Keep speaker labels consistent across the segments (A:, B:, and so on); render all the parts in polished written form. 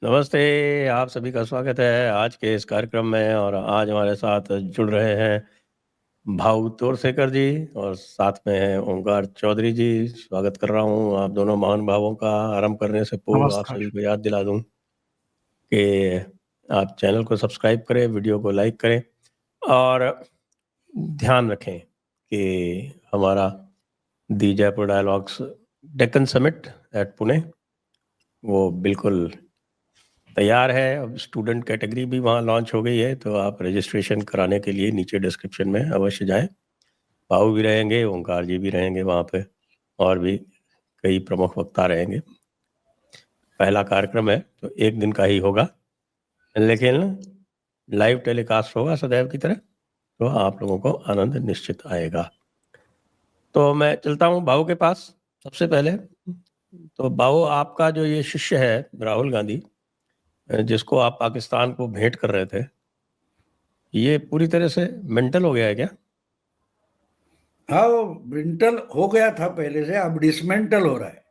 A: नमस्ते। आप सभी का स्वागत है आज के इस कार्यक्रम में। और आज हमारे साथ जुड़ रहे हैं भाऊ तोरसेकर जी और साथ में हैं ओंकार चौधरी जी। स्वागत कर रहा हूं आप दोनों महान भावों का। आरंभ करने से पूर्व आप
B: नमस्कार।
A: सभी को याद दिला दूं कि आप चैनल को सब्सक्राइब करें, वीडियो को लाइक करें और ध्यान रखें कि हमारा the Jaipur dialogues Deccan summit at Pune वो बिल्कुल तैयार है। अब स्टूडेंट कैटेगरी भी वहाँ लॉन्च हो गई है, तो आप रजिस्ट्रेशन कराने के लिए नीचे डिस्क्रिप्शन में अवश्य जाएं। भाऊ भी रहेंगे, ओंकार जी भी रहेंगे वहाँ पे, और भी कई प्रमुख वक्ता रहेंगे। पहला कार्यक्रम है तो एक दिन का ही होगा, लेकिन लाइव टेलीकास्ट होगा सदैव की तरह, तो आप लोगों को आनंद निश्चित आएगा। तो मैं चलता हूँ भाऊ के पास। सबसे पहले तो भाऊ, आपका जो ये शिष्य है राहुल गांधी, जिसको आप पाकिस्तान को भेंट कर रहे थे, ये पूरी तरह से मेंटल हो गया है क्या?
B: हाँ, वो मेंटल हो गया था पहले से, अब डिसमेंटल हो रहा है।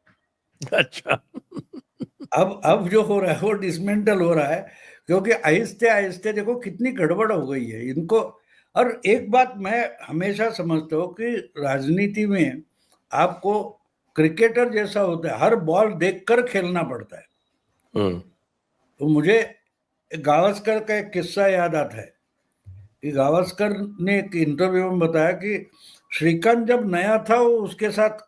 A: अच्छा।
B: अब जो हो रहा है वो डिसमेंटल हो रहा है, क्योंकि आहिस्ते आहिस्ते देखो कितनी गड़बड़ हो गई है इनको। और एक बात मैं हमेशा समझता हूँ कि राजनीति में आपको क्रिकेटर जैसा होता है, हर बॉल देखकर खेलना पड़ता है।
A: हम्म।
B: तो मुझे गावस्कर का एक किस्सा याद आता है कि गावस्कर ने एक इंटरव्यू में बताया कि श्रीकांत जब नया था वो उसके साथ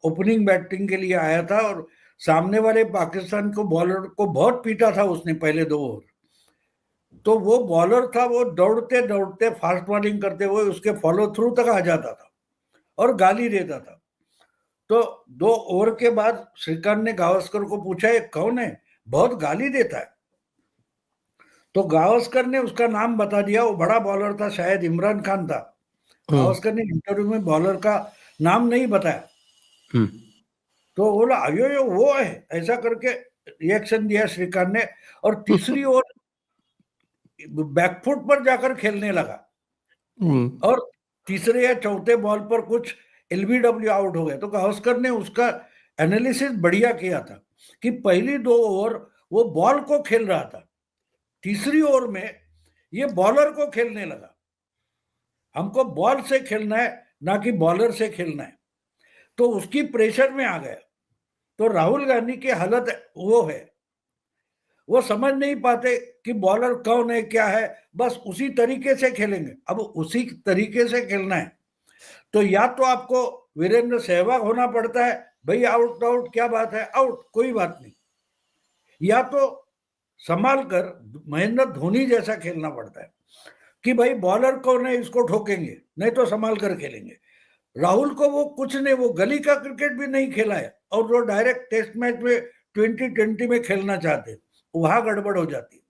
B: ओपनिंग बैटिंग के लिए आया था, और सामने वाले पाकिस्तान को बॉलर को बहुत पीटा था उसने पहले 2 ओवर। तो वो बॉलर था, वो दौड़ते दौड़ते फास्ट बॉलिंग करते हुए उसके फॉलो थ्रू तक आ जाता था और गाली देता था। तो 2 ओवर के बाद श्रीकांत ने गावस्कर को पूछा, ये कौन है, बहुत गाली देता है। तो गावस्कर ने उसका नाम बता दिया। वो बड़ा बॉलर था, शायद इमरान खान था।
A: हम्म।
B: गावस्कर ने इंटरव्यू में बॉलर का नाम नहीं बताया।
A: हम्म।
B: तो बोला अयो यो वो है, ऐसा करके रिएक्शन दिया श्रीकांत ने। और तीसरी ओवर बैकफुट पर जाकर खेलने लगा,
A: हम्म।
B: और तीसरे या चौथे बॉल पर कुछ एलबीडब्ल्यू आउट हो गए। तो गावस्कर ने उसका एनालिसिस बढ़िया किया था कि पहली 2 ओवर वो बॉल को खेल रहा था, तीसरी ओवर में ये बॉलर को खेलने लगा। हमको बॉल से खेलना है, ना कि बॉलर से खेलना है। तो उसकी प्रेशर में आ गया। तो राहुल गांधी की हालत वो है, वो समझ नहीं पाते कि बॉलर कौन है क्या है, बस उसी तरीके से खेलेंगे। अब उसी तरीके से खेलना है तो या तो आपको वीरेंद्र सहवाग होना पड़ता है, भाई आउट आउट क्या बात है, आउट कोई बात नहीं, या तो संभाल कर महेंद्र धोनी जैसा खेलना पड़ता है कि भाई बॉलर कौन है इसको ठोकेंगे, नहीं तो संभाल कर खेलेंगे। राहुल को वो कुछ नहीं, वो गली का क्रिकेट भी नहीं खेला है, और वो डायरेक्ट टेस्ट मैच में 2020 में खेलना चाहते हैं, वहां गड़बड़ हो जाती है।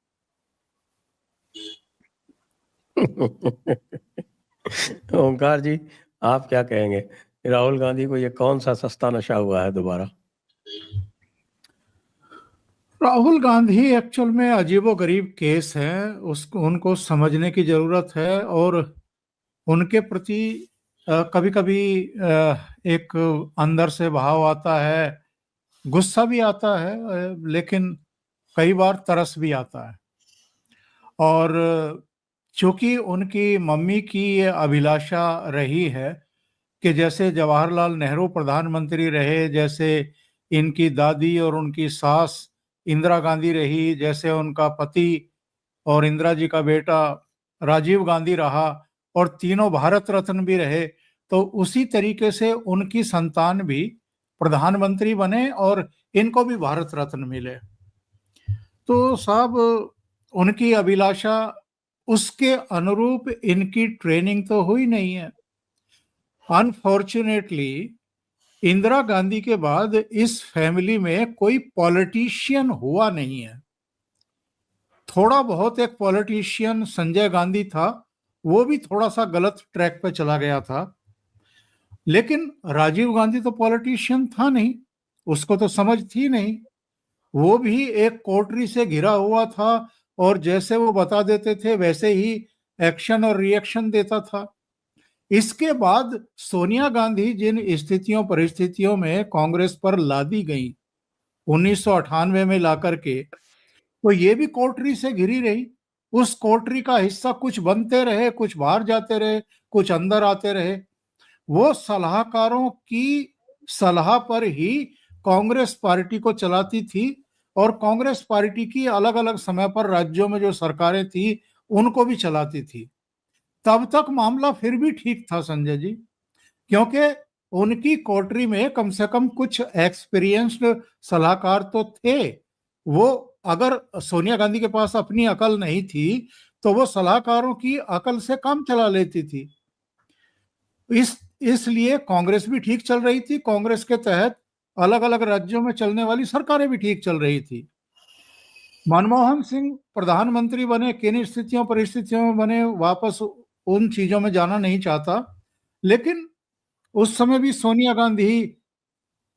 A: ओंकार जी, आप क्या कहेंगे? राहुल गांधी को ये कौन सा सस्ता नशा हुआ है दोबारा?
C: राहुल गांधी एक्चुअल में अजीबोगरीब केस है, उसको उनको समझने की जरूरत है। और उनके प्रति कभी कभी एक अंदर से भाव आता है, गुस्सा भी आता है, लेकिन कई बार तरस भी आता है। और चूंकि उनकी मम्मी की ये अभिलाषा रही है कि जैसे जवाहरलाल नेहरू प्रधानमंत्री रहे, जैसे इनकी दादी और उनकी सास इंदिरा गांधी रही, जैसे उनका पति और इंदिरा जी का बेटा राजीव गांधी रहा, और तीनों भारत रत्न भी रहे, तो उसी तरीके से उनकी संतान भी प्रधानमंत्री बने और इनको भी भारत रत्न मिले। तो साहब, उनकी अभिलाषा, उसके अनुरूप इनकी ट्रेनिंग तो हुई नहीं है। अनफॉर्चुनेटली इंदिरा गांधी के बाद इस फैमिली में कोई पॉलिटिशियन हुआ नहीं है। थोड़ा बहुत एक पॉलिटिशियन संजय गांधी था, वो भी थोड़ा सा गलत ट्रैक पे चला गया था। लेकिन राजीव गांधी तो पॉलिटिशियन था नहीं, उसको तो समझ थी नहीं। वो भी एक कोटरी से घिरा हुआ था, और जैसे वो बता देते थे वैसे ही एक्शन और रिएक्शन देता था। इसके बाद सोनिया गांधी जिन स्थितियों परिस्थितियों में कांग्रेस पर लादी गई 1998 में लाकर के, तो ये भी कोठरी से घिरी रही। उस कोठरी का हिस्सा कुछ बनते रहे, कुछ बाहर जाते रहे, कुछ अंदर आते रहे। वो सलाहकारों की सलाह पर ही कांग्रेस पार्टी को चलाती थी, और कांग्रेस पार्टी की अलग अलग समय पर राज्यों में जो सरकारें थी उनको भी चलाती थी। तब तक मामला फिर भी ठीक था संजय जी, क्योंकि उनकी कोठरी में कम से कम कुछ एक्सपीरियंस्ड सलाहकार तो थे। वो, अगर सोनिया गांधी के पास अपनी अकल नहीं थी तो वो सलाहकारों की अकल से काम चला लेती थी। इसलिए कांग्रेस भी ठीक चल रही थी, कांग्रेस के तहत अलग अलग राज्यों में चलने वाली सरकारें भी ठीक चल रही थी। मनमोहन सिंह प्रधानमंत्री बने, किन स्थितियों परिस्थितियों में बने, वापस उन चीजों में जाना नहीं चाहता, लेकिन उस समय भी सोनिया गांधी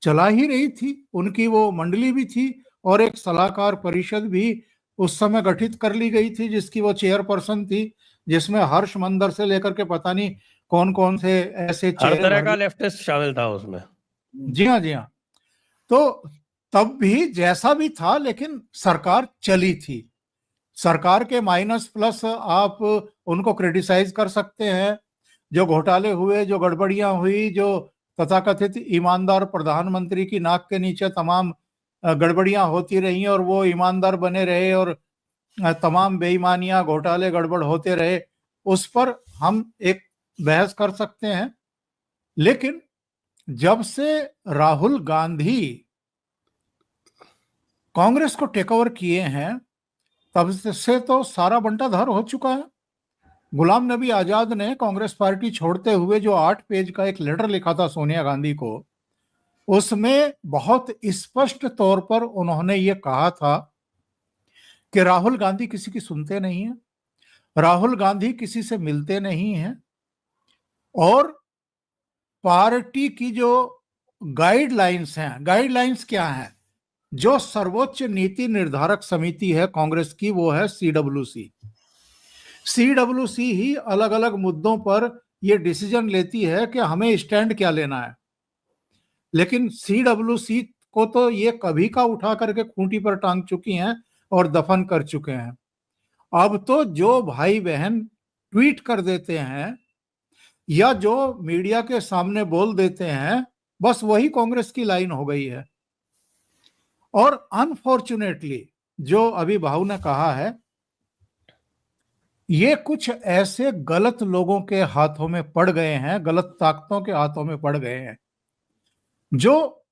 C: चला ही रही थी। उनकी वो मंडली भी थी और एक सलाहकार परिषद भी उस समय गठित कर ली गई थी, जिसकी वो चेयरपर्सन थी, जिसमें हर्ष मंदर से लेकर के पता नहीं कौन कौन से ऐसे
A: हर
C: चेहरे
A: तरह का लेफ्टिस्ट शामिल था उसमें।
C: जी हाँ, जी हाँ। तो तब भी जैसा भी था, लेकिन सरकार चली थी। सरकार के माइनस प्लस आप उनको क्रिटिसाइज कर सकते हैं, जो घोटाले हुए, जो गड़बड़ियां हुई, जो तथाकथित ईमानदार प्रधानमंत्री की नाक के नीचे तमाम गड़बड़ियां होती रही और वो ईमानदार बने रहे और तमाम बेईमानियां, घोटाले, गड़बड़ होते रहे, उस पर हम एक बहस कर सकते हैं। लेकिन जब से राहुल गांधी कांग्रेस को टेक ओवर किए हैं, तब से तो सारा बंटाधर हो चुका है। गुलाम नबी आजाद ने कांग्रेस पार्टी छोड़ते हुए जो 8 पेज का एक लेटर लिखा था सोनिया गांधी को, उसमें बहुत स्पष्ट तौर पर उन्होंने ये कहा था कि राहुल गांधी किसी की सुनते नहीं है, राहुल गांधी किसी से मिलते नहीं हैं, और पार्टी की जो गाइडलाइंस हैं, गाइडलाइंस क्या हैं, जो सर्वोच्च नीति निर्धारक समिति है कांग्रेस की, वो है सीडब्ल्यूसी। सीडब्ल्यूसी ही अलग अलग मुद्दों पर यह डिसीजन लेती है कि हमें स्टैंड क्या लेना है। लेकिन सीडब्ल्यूसी को तो ये कभी का उठा करके खूंटी पर टांग चुकी हैं और दफन कर चुके हैं। अब तो जो भाई बहन ट्वीट कर देते हैं या जो मीडिया के सामने बोल देते हैं, बस वही कांग्रेस की लाइन हो गई है। और अनफॉर्चुनेटली जो अभी भाऊ ने कहा है, ये कुछ ऐसे गलत लोगों के हाथों में पड़ गए हैं, गलत ताकतों के हाथों में पड़ गए हैं, जो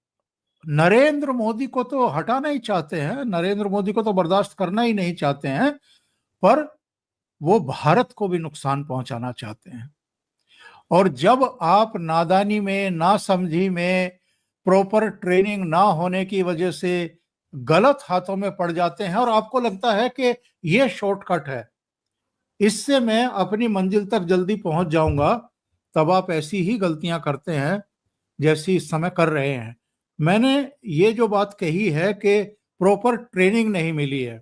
C: नरेंद्र मोदी को तो हटाना ही चाहते हैं, नरेंद्र मोदी को तो बर्दाश्त करना ही नहीं चाहते हैं, पर वो भारत को भी नुकसान पहुंचाना चाहते हैं। और जब आप नादानी में, नासमझी में, प्रॉपर ट्रेनिंग ना होने की वजह से गलत हाथों में पड़ जाते हैं और आपको लगता है कि ये शॉर्टकट है, इससे मैं अपनी मंजिल तक जल्दी पहुंच जाऊंगा, तब आप ऐसी ही गलतियां करते हैं जैसी इस समय कर रहे हैं। मैंने ये जो बात कही है कि प्रॉपर ट्रेनिंग नहीं मिली है,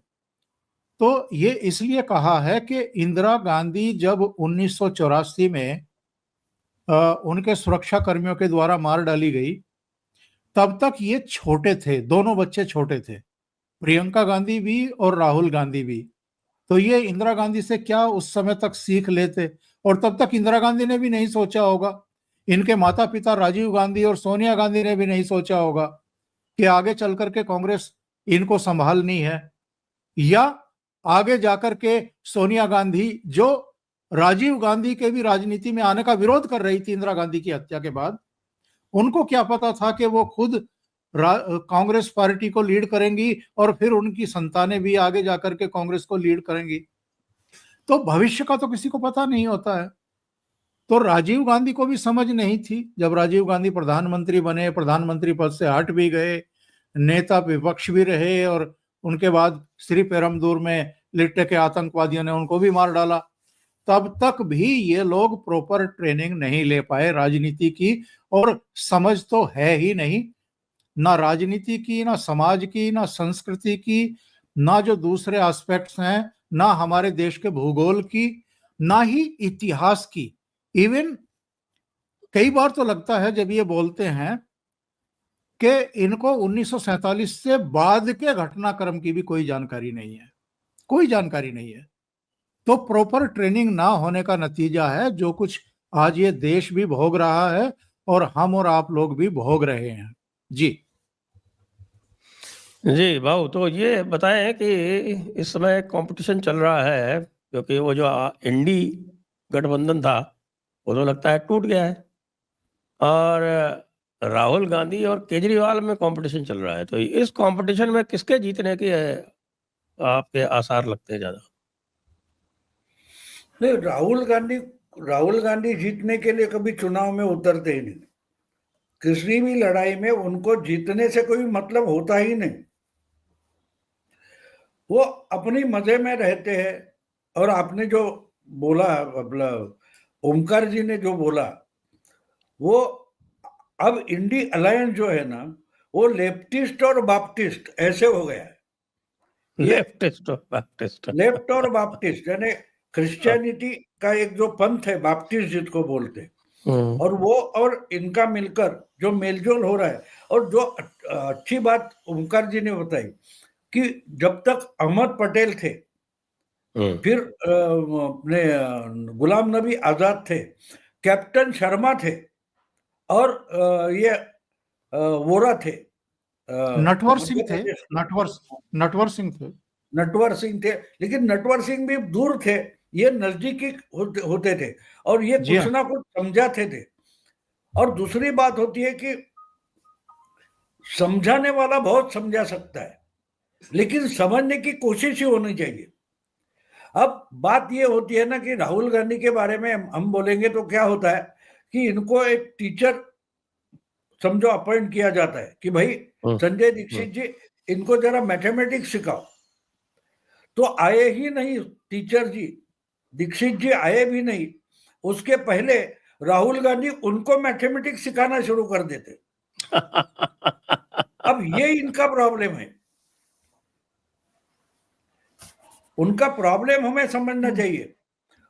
C: तो ये इसलिए कहा है कि इंदिरा गांधी जब 1984 में उनके सुरक्षा कर्मियों के द्वारा मार डाली गई, तब तक ये छोटे थे, दोनों बच्चे छोटे थे, प्रियंका गांधी भी और राहुल गांधी भी। तो ये इंदिरा गांधी से क्या उस समय तक सीख लेते, और तब तक इंदिरा गांधी ने भी नहीं सोचा होगा, इनके माता पिता राजीव गांधी और सोनिया गांधी ने भी नहीं सोचा होगा कि आगे चल करके कांग्रेस इनको संभालनी है, या आगे जाकर के सोनिया गांधी, जो राजीव गांधी के भी राजनीति में आने का विरोध कर रही थी इंदिरा गांधी की हत्या के बाद, उनको क्या पता था कि वो खुद कांग्रेस पार्टी को लीड करेंगी और फिर उनकी संतानें भी आगे जाकर के कांग्रेस को लीड करेंगी। तो भविष्य का तो किसी को पता नहीं होता है। तो राजीव गांधी को भी समझ नहीं थी, जब राजीव गांधी प्रधानमंत्री बने, प्रधानमंत्री पद से हट भी गए, नेता विपक्ष भी रहे, और उनके बाद श्री पेरमदूर में लिट्टे के आतंकवादियों ने उनको भी मार डाला, तब तक भी ये लोग प्रॉपर ट्रेनिंग नहीं ले पाए राजनीति की, और समझ तो है ही नहीं, ना राजनीति की, ना समाज की, ना संस्कृति की, ना जो दूसरे एस्पेक्ट्स हैं, ना हमारे देश के भूगोल की, ना ही इतिहास की। इवन कई बार तो लगता है जब ये बोलते हैं कि इनको 1947 से बाद के घटनाक्रम की भी कोई जानकारी नहीं है, कोई जानकारी नहीं है। तो प्रॉपर ट्रेनिंग ना होने का नतीजा है जो कुछ आज ये देश भी भोग रहा है और हम और आप लोग भी भोग रहे हैं। जी
A: जी भाऊ, तो ये बताएं कि इस समय कंपटीशन चल रहा है, क्योंकि वो जो इंडी गठबंधन था वो तो लगता है टूट गया है, और राहुल गांधी और केजरीवाल में कंपटीशन चल रहा है। तो इस कंपटीशन में किसके जीतने की आपके आसार लगते हैं ज्यादा?
B: नहीं, राहुल गांधी जीतने के लिए कभी चुनाव में उतरते ही नहीं। किसी भी लड़ाई में उनको जीतने से कोई मतलब होता ही नहीं। वो अपनी मजे में रहते हैं। और आपने जो बोला, मतलब ओमकार जी ने जो बोला, वो अब इंडी अलायंस जो है ना, वो लेफ्टिस्ट और बाप्टिस्ट ऐसे हो गया है।
A: लेफ्टिस्ट और बैप्टिस्ट।
B: लेफ्ट और बाप्टिस्ट यानी क्रिश्चियनिटी का एक जो पंथ है, बाप्टिस्ट जिसको बोलते हैं, और वो और इनका मिलकर जो मेलजोल हो रहा है। और जो अच्छी बात ओमकार जी ने बताई कि जब तक अहमद पटेल थे, फिर अपने गुलाम नबी आजाद थे, कैप्टन शर्मा थे, और ये वोरा थे,
C: नटवर सिंह थे, नटवर सिंह थे।
B: नटवर सिंह थे, लेकिन नटवर सिंह भी दूर थे, ये नजदीकी होते थे, और ये
C: जी
B: कुछ
C: हाँ।
B: ना कुछ समझाते थे। और दूसरी बात होती है कि समझाने वाला बहुत समझा सकता है, लेकिन समझने की कोशिश ही होनी चाहिए। अब बात ये होती है ना कि राहुल गांधी के बारे में हम बोलेंगे तो क्या होता है कि इनको एक टीचर समझो अपॉइंट किया जाता है कि भाई संजय दीक्षित जी, इनको जरा मैथमेटिक्स सिखाओ। तो आए ही नहीं टीचर जी, दीक्षित जी आए भी नहीं, उसके पहले राहुल गांधी उनको मैथमेटिक्स सिखाना शुरू कर देते। अब ये इनका प्रॉब्लम है। उनका प्रॉब्लम हमें समझना चाहिए।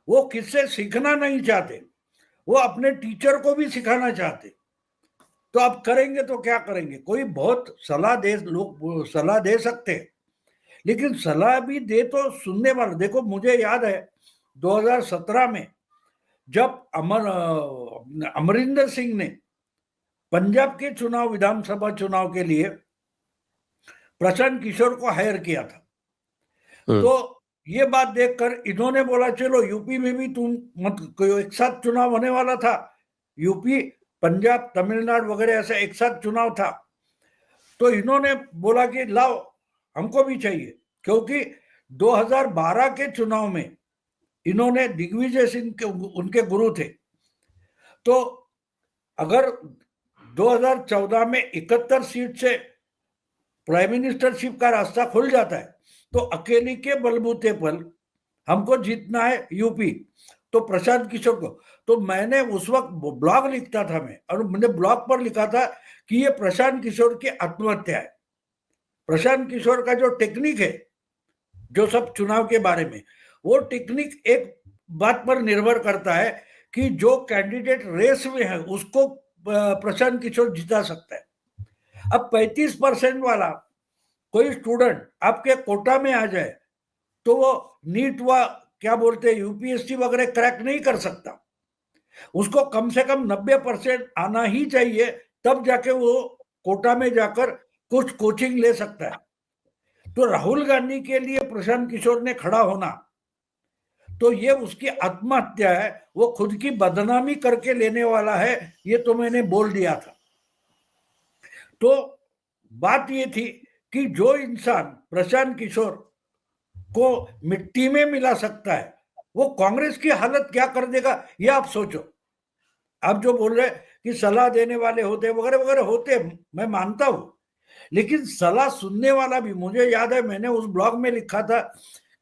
B: वो किससे सीखना नहीं चाहते, वो अपने टीचर को भी सिखाना चाहते। तो अब करेंगे तो क्या करेंगे? कोई बहुत लोग सलाह दे सकते हैं, लेकिन सलाह भी दे तो सुनने वाला। देखो, मुझे याद है 2017 में जब अमरिंदर सिंह ने पंजाब के चुनाव, विधानसभा चुनाव के लिए प्रशांत किशोर को हायर किया था, तो ये बात देखकर इन्होंने बोला चलो यूपी में भी तुम मत, एक साथ चुनाव होने वाला था, यूपी, पंजाब, तमिलनाडु वगैरह ऐसा एक साथ चुनाव था। तो इन्होंने बोला कि लाओ, हमको भी चाहिए, क्योंकि 2012 के चुनाव में इन्होंने दिग्विजय सिंह के उनके गुरु थे। तो अगर 2014 में 71 सीट से प्राइम मिनिस्टरशिप का रास्ता खुल जाता है, तो अकेली के बलबूते पर हमको जीतना है यूपी, तो प्रशांत किशोर को। तो मैंने उस वक्त ब्लॉग लिखता था मैं, और मैंने ब्लॉग पर लिखा था कि ये प्रशांत किशोर की आत्महत्या है। प्रशांत किशोर का जो टेक्निक है, जो सब चुनाव के बारे में, वो टेक्निक एक बात पर निर्भर करता है कि जो कैंडिडेट रेस में है उसको प्रशांत किशोर जिता सकता है। अब 35% वाला कोई स्टूडेंट आपके कोटा में आ जाए तो वो नीट व क्या बोलते हैं यूपीएससी वगैरह क्रैक नहीं कर सकता। उसको कम से कम 90% आना ही चाहिए, तब जाके वो कोटा में जाकर कुछ कोचिंग ले सकता है। तो राहुल गांधी के लिए प्रशांत किशोर ने खड़ा होना, तो ये उसकी आत्महत्या है, वो खुद की बदनामी करके लेने वाला है, ये तो मैंने बोल दिया था। तो बात ये थी कि जो इंसान प्रशांत किशोर को मिट्टी में मिला सकता है, वो कांग्रेस की हालत क्या कर देगा, ये आप सोचो। आप जो बोल रहे कि सलाह देने वाले होते वगैरह वगैरह होते, मैं मानता हूं, लेकिन सलाह सुनने वाला भी, मुझे याद है मैंने उस ब्लॉग में लिखा था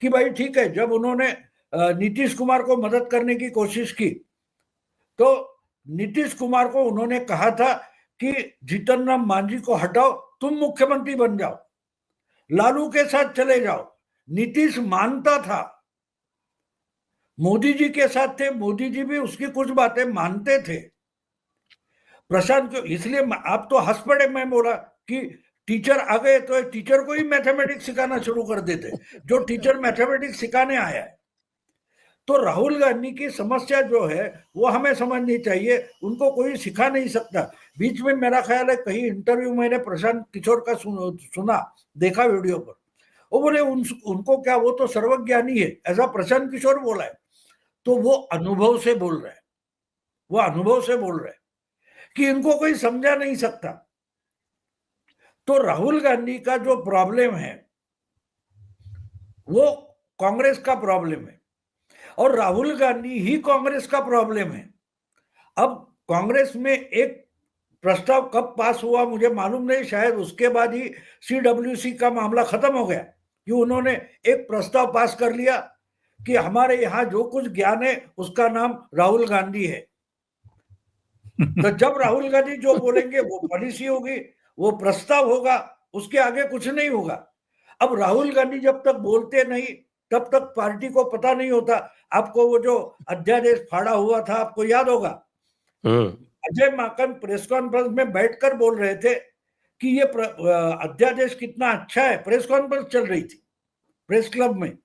B: कि भाई ठीक है, जब उन्होंने नीतीश कुमार को मदद करने की कोशिश की, तो नीतीश कुमार को उन्होंने कहा था कि जीतन राम मांझी को हटाओ, तुम मुख्यमंत्री बन जाओ, लालू के साथ चले जाओ। नीतीश मानता था, मोदी जी के साथ थे, मोदी जी भी उसकी कुछ बातें मानते थे। प्रशांत क्यों, इसलिए आप तो हंस पड़े, मैं बोला कि टीचर आ गए तो टीचर को ही मैथमेटिक्स सिखाना शुरू कर देते, जो टीचर मैथमेटिक्स सिखाने आया है। तो राहुल गांधी की समस्या जो है वो हमें समझनी चाहिए, उनको कोई सिखा नहीं सकता। बीच में मेरा ख्याल है कहीं इंटरव्यू मैंने प्रशांत किशोर का सुना देखा वीडियो पर, वो बोले उनको क्या, वो तो सर्वज्ञानी है, ऐसा प्रशांत किशोर बोला है। तो वो अनुभव से बोल रहा है, वो अनुभव से बोल रहा है कि इनको कोई समझा नहीं सकता। तो राहुल गांधी का जो प्रॉब्लम है वो कांग्रेस का प्रॉब्लम है, और राहुल गांधी ही कांग्रेस का प्रॉब्लम है। अब कांग्रेस में एक प्रस्ताव कब पास हुआ मुझे मालूम नहीं, शायद उसके बाद ही सीडब्ल्यूसी का मामला खत्म हो गया कि उन्होंने एक प्रस्ताव पास कर लिया कि हमारे यहाँ जो कुछ ज्ञान है उसका नाम राहुल गांधी है। तो जब राहुल गांधी जो बोलेंगे वो पॉलिसी होगी, वो प्रस्ताव होगा, उसके आगे कुछ नहीं होगा। अब राहुल गांधी जब तक बोलते नहीं तब तक पार्टी को पता नहीं होता। आपको वो जो अध्यादेश फाड़ा हुआ था आपको याद होगा, अजय माकन प्रेस कॉन्फ्रेंस में बैठकर बोल रहे थे कि ये अध्यादेश कितना अच्छा है, प्रेस कॉन्फ्रेंस चल रही थी प्रेस क्लब में,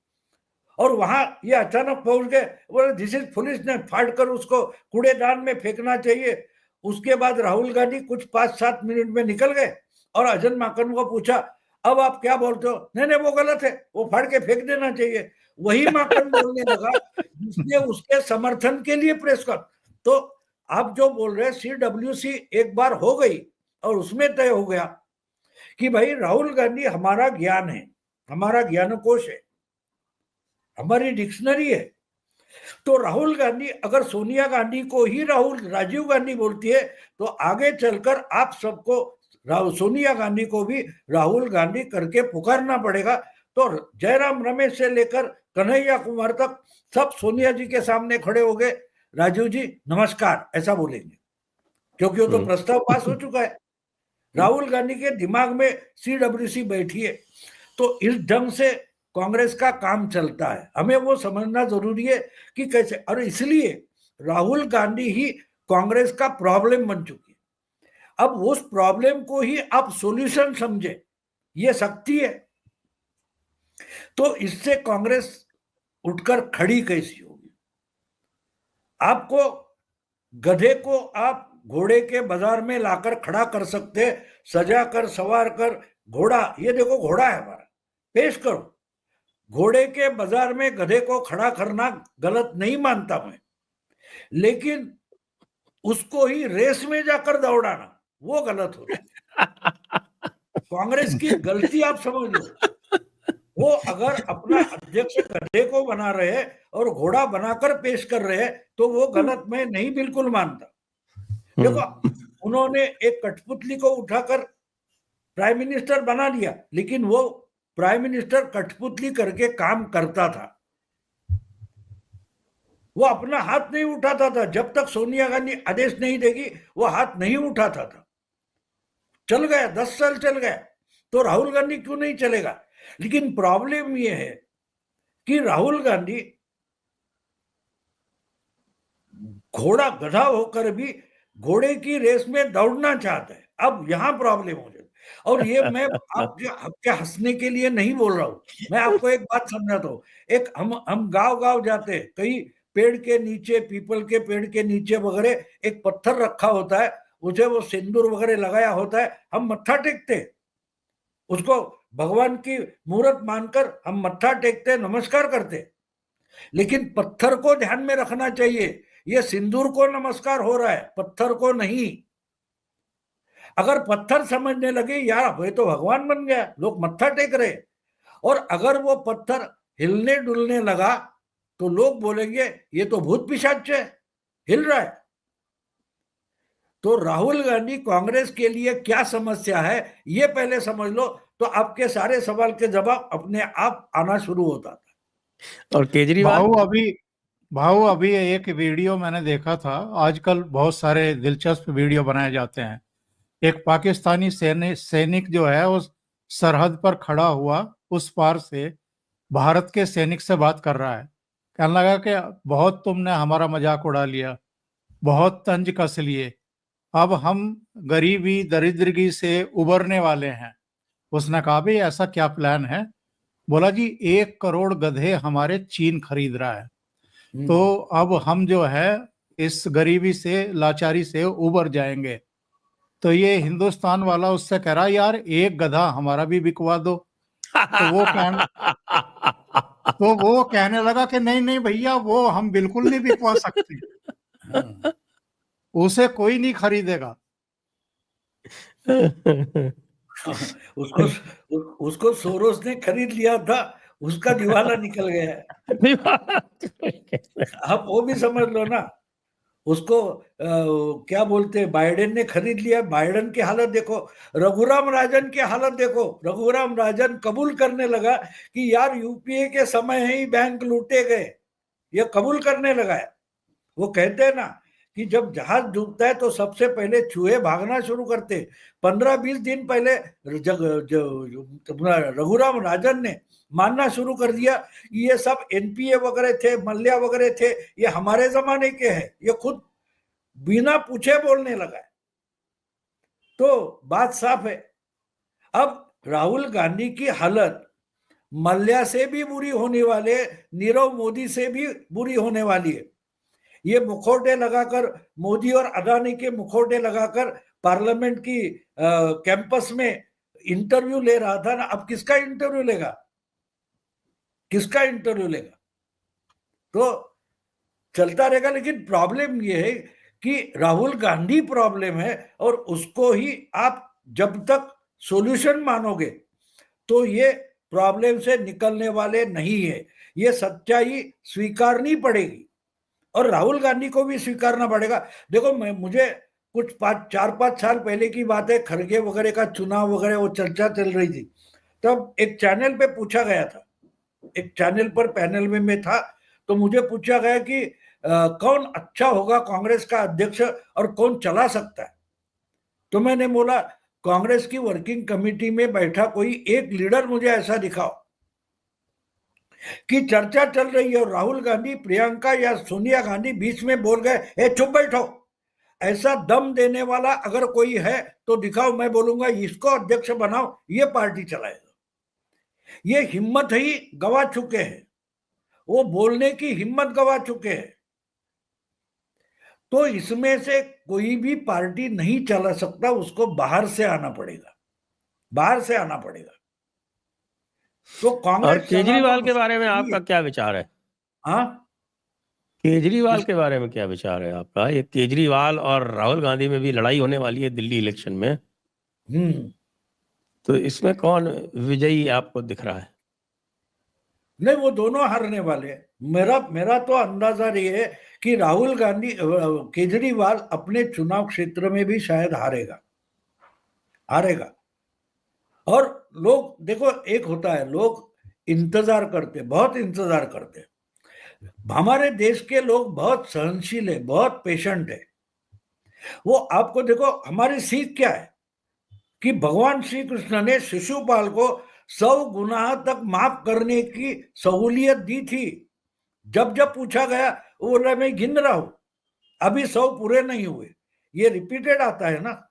B: और वहां ये अचानक पहुंच गए, बोले दिस इज पुलिस ने फाड़ कर उसको कूड़ेदान में फेंकना चाहिए। उसके बाद राहुल गांधी कुछ 5-7 मिनट में निकल गए और अजय माकन को पूछा अब आप क्या बोलते हो, नहीं नहीं वो गलत है, वो फाड़ के फेंक देना चाहिए। वही माकन बोलने लगा जिसने उसके समर्थन के लिए प्रेस कर। तो आप जो बोल रहे हैं सीडब्ल्यूसी एक बार हो गई और उसमें तय हो गया कि भाई राहुल गांधी हमारा ज्ञान है, हमारा ज्ञानकोश है, हमारी डिक्शनरी है। तो राहुल गांधी अगर सोनिया गांधी को ही राजीव गांधी बोलती है तो आगे चलकर आप सबको सोनिया गांधी को भी राहुल गांधी करके पुकारना पड़ेगा। तो जयराम रमेश से लेकर कन्हैया कुमार तक सब सोनिया जी के सामने खड़े हो गए, राजीव जी नमस्कार ऐसा बोलेंगे, क्योंकि वो तो प्रस्ताव पास हो चुका है। राहुल गांधी के दिमाग में सीडब्ल्यूसी बैठी है। तो इस ढंग से कांग्रेस का काम चलता है, हमें वो समझना जरूरी है कि कैसे, और इसलिए राहुल गांधी ही कांग्रेस का प्रॉब्लम बन चुकी है। अब उस प्रॉब्लम को ही आप सॉल्यूशन समझे, ये शक्ति है। तो इससे कांग्रेस उठकर खड़ी कैसी होगी? आपको गधे को आप घोड़े के बाजार में लाकर खड़ा कर सकते, सजा कर सवार कर, घोड़ा ये देखो घोड़ा है हमारा, पेश करो। घोड़े के बाजार में गधे को खड़ा करना गलत नहीं मानता मैं, लेकिन उसको ही रेस में जाकर दौड़ाना वो गलत होता है। कांग्रेस की गलती आप समझ लो, वो अगर अपना अध्यक्ष गधे को बना रहे और घोड़ा बनाकर पेश कर रहे तो वो गलत मैं नहीं बिल्कुल मानता। देखो उन्होंने एक कठपुतली को उठाकर प्राइम मिनिस्टर बना दिया, लेकिन वो प्राइम मिनिस्टर कठपुतली करके काम करता था, वो अपना हाथ नहीं उठाता था। जब तक सोनिया गांधी आदेश नहीं देगी वो हाथ नहीं उठाता था। चल गया 10 साल चल गया, तो राहुल गांधी क्यों नहीं चलेगा? लेकिन प्रॉब्लम ये है कि राहुल गांधी घोड़ा गधा होकर भी घोड़े की रेस में दौड़ना चाहता है। अब यहाँ प्रॉब्लम हो जाती, और ये मैं आपके हंसने के लिए नहीं बोल रहा हूँ, मैं आपको एक बात समझाता हूँ। एक हम गांव गांव जाते हैं, कई पेड़ के नीचे, पीपल के पेड़ के नीचे वगैरह एक पत्थर रखा होता है, उसे वो सिंदूर वगैरह लगाया होता है, हम मत्था टेकते, उसको भगवान की मूर्त मानकर हम मत्था टेकते, नमस्कार करते। लेकिन पत्थर को ध्यान में रखना चाहिए, ये सिंदूर को नमस्कार हो रहा है, पत्थर को नहीं। अगर पत्थर समझने लगे यार ये तो भगवान बन गया, लोग मत्था टेक रहे, और अगर वो पत्थर हिलने डुलने लगा तो लोग बोलेंगे ये तो भूत पिशाच है, हिल रहा है। तो राहुल गांधी कांग्रेस के लिए क्या समस्या है ये पहले समझ लो, तो आपके सारे सवाल के जवाब अपने आप आना शुरू होता था।
A: और केजरीवाल
C: भाऊ अभी एक वीडियो मैंने देखा था, आजकल बहुत सारे दिलचस्प वीडियो बनाए जाते हैं। एक पाकिस्तानी सैनिक जो है उस सरहद पर खड़ा हुआ, उस पार से भारत के सैनिक से बात कर रहा है, कहने लगा कि बहुत तुमने हमारा मजाक उड़ा लिया, बहुत तंज कस लिए, अब हम गरीबी दरिद्रगी से उबरने वाले हैं। उसने कहा भाई ऐसा क्या प्लान है? बोला जी 1 करोड़ गधे हमारे चीन खरीद रहा है, तो अब हम जो है इस गरीबी से लाचारी से उबर जाएंगे। तो ये हिंदुस्तान वाला उससे कह रहा यार 1 गधा हमारा भी बिकवा दो। तो वो कहने लगा कि नहीं नहीं भैया, वो हम बिल्कुल नहीं बिकवा सकते,
B: हाँ।
C: उसे कोई नहीं खरीदेगा।
B: उसको उसको सोरोस ने खरीद लिया था, उसका दिवाला निकल गया है। आप वो भी समझ लो ना। उसको क्या बोलते हैं, बाइडेन ने खरीद लिया। बाइडेन की हालत देखो, रघुराम राजन की हालत देखो। रघुराम राजन कबूल करने लगा कि यार यूपीए के समय ही बैंक लूटे गए, ये कबूल करने लगा है। वो कहते हैं ना कि जब जहाज डूबता है तो सबसे पहले चूहे भागना शुरू करते। 15-20 दिन पहले रघुराम राजन ने मानना शुरू कर दिया ये सब एनपीए वगैरह थे, मल्ल्या वगैरह थे, ये हमारे जमाने के हैं। ये खुद बिना पूछे बोलने लगा है। तो बात साफ है। अब राहुल गांधी की हालत मल्ल्या से भी बुरी होने वाले, नीरव मोदी से भी बुरी होने वाली है। ये मुखौटे लगाकर, मोदी और अदानी के मुखौटे लगाकर पार्लियामेंट की कैंपस में इंटरव्यू ले रहा था ना। अब किसका इंटरव्यू लेगा? किसका इंटरव्यू लेगा? तो चलता रहेगा। लेकिन प्रॉब्लम ये है कि राहुल गांधी प्रॉब्लम है, और उसको ही आप जब तक सॉल्यूशन मानोगे तो ये प्रॉब्लम से निकलने वाले नहीं है। ये सच्चाई स्वीकारनी पड़ेगी, और राहुल गांधी को भी स्वीकारना पड़ेगा। देखो, मुझे कुछ 4-5 साल पहले की बात है, खड़गे वगैरह का चुनाव वगैरह वो चर्चा चल रही थी। तब एक चैनल पे पूछा गया था, एक चैनल पर पैनल में मैं था, तो मुझे पूछा गया कि कौन अच्छा होगा कांग्रेस का अध्यक्ष और कौन चला सकता है। तो मैंने बोला कांग्रेस की वर्किंग कमेटी में बैठा कोई एक लीडर मुझे ऐसा दिखाओ कि चर्चा चल रही है और राहुल गांधी, प्रियंका या सोनिया गांधी बीच में बोल गए ए चुप बैठो। ऐसा दम देने वाला अगर कोई है तो दिखाओ, मैं बोलूंगा इसको अध्यक्ष बनाओ, ये पार्टी चलाएगा। ये हिम्मत ही गवा चुके हैं, वो बोलने की हिम्मत गवा चुके हैं। तो इसमें से कोई भी पार्टी नहीं चला सकता, उसको बाहर से आना पड़ेगा, बाहर से आना पड़ेगा। तो
A: और
B: कांग्रेस
A: केजरीवाल के बारे में आपका क्या विचार है?
B: हाँ,
A: केजरीवाल के बारे में क्या विचार है आपका? ये केजरीवाल और राहुल गांधी में भी लड़ाई होने वाली है दिल्ली इलेक्शन में, तो इसमें कौन विजयी आपको दिख रहा है?
B: नहीं, वो दोनों हारने वाले हैं। मेरा तो अंदाजा ये है कि राहुल गांधी, केजरीवाल अपने चुनाव क्षेत्र में भी शायद हारेगा। और लोग देखो, एक होता है, लोग इंतजार करते, बहुत इंतजार करते। हमारे देश के लोग बहुत सहनशील है, बहुत पेशेंट है। वो आपको देखो, हमारी सीख क्या है कि भगवान श्री कृष्ण ने शिशुपाल को 100 गुनाह तक माफ करने की सहूलियत दी थी। जब जब पूछा गया वो बोला मैं गिन रहा हूं, अभी 100 पूरे नहीं हुए। ये रिपीटेड आता है ना,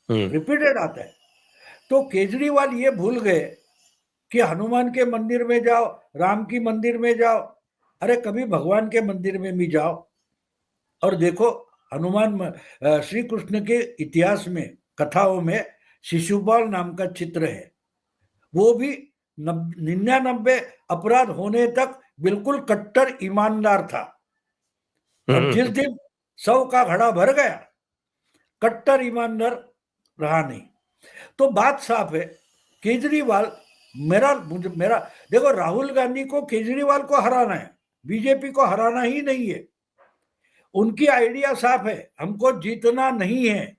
B: रिपीटेड आता है। तो केजरीवाल ये भूल गए कि हनुमान के मंदिर में जाओ, राम की मंदिर में जाओ। अरे कभी भगवान के मंदिर में भी जाओ और देखो। हनुमान, श्री कृष्ण के इतिहास में, कथाओं में शिशुपाल नाम का चित्र है। वो भी 99 अपराध होने तक बिल्कुल कट्टर ईमानदार था, और जिस दिन 100 का घड़ा भर गया, कट्टर ईमानदार रहा नहीं। तो बात साफ है, केजरीवाल मेरा देखो, राहुल गांधी को केजरीवाल को हराना है, बीजेपी को हराना ही नहीं है। उनकी आइडिया साफ है, हमको जीतना नहीं है,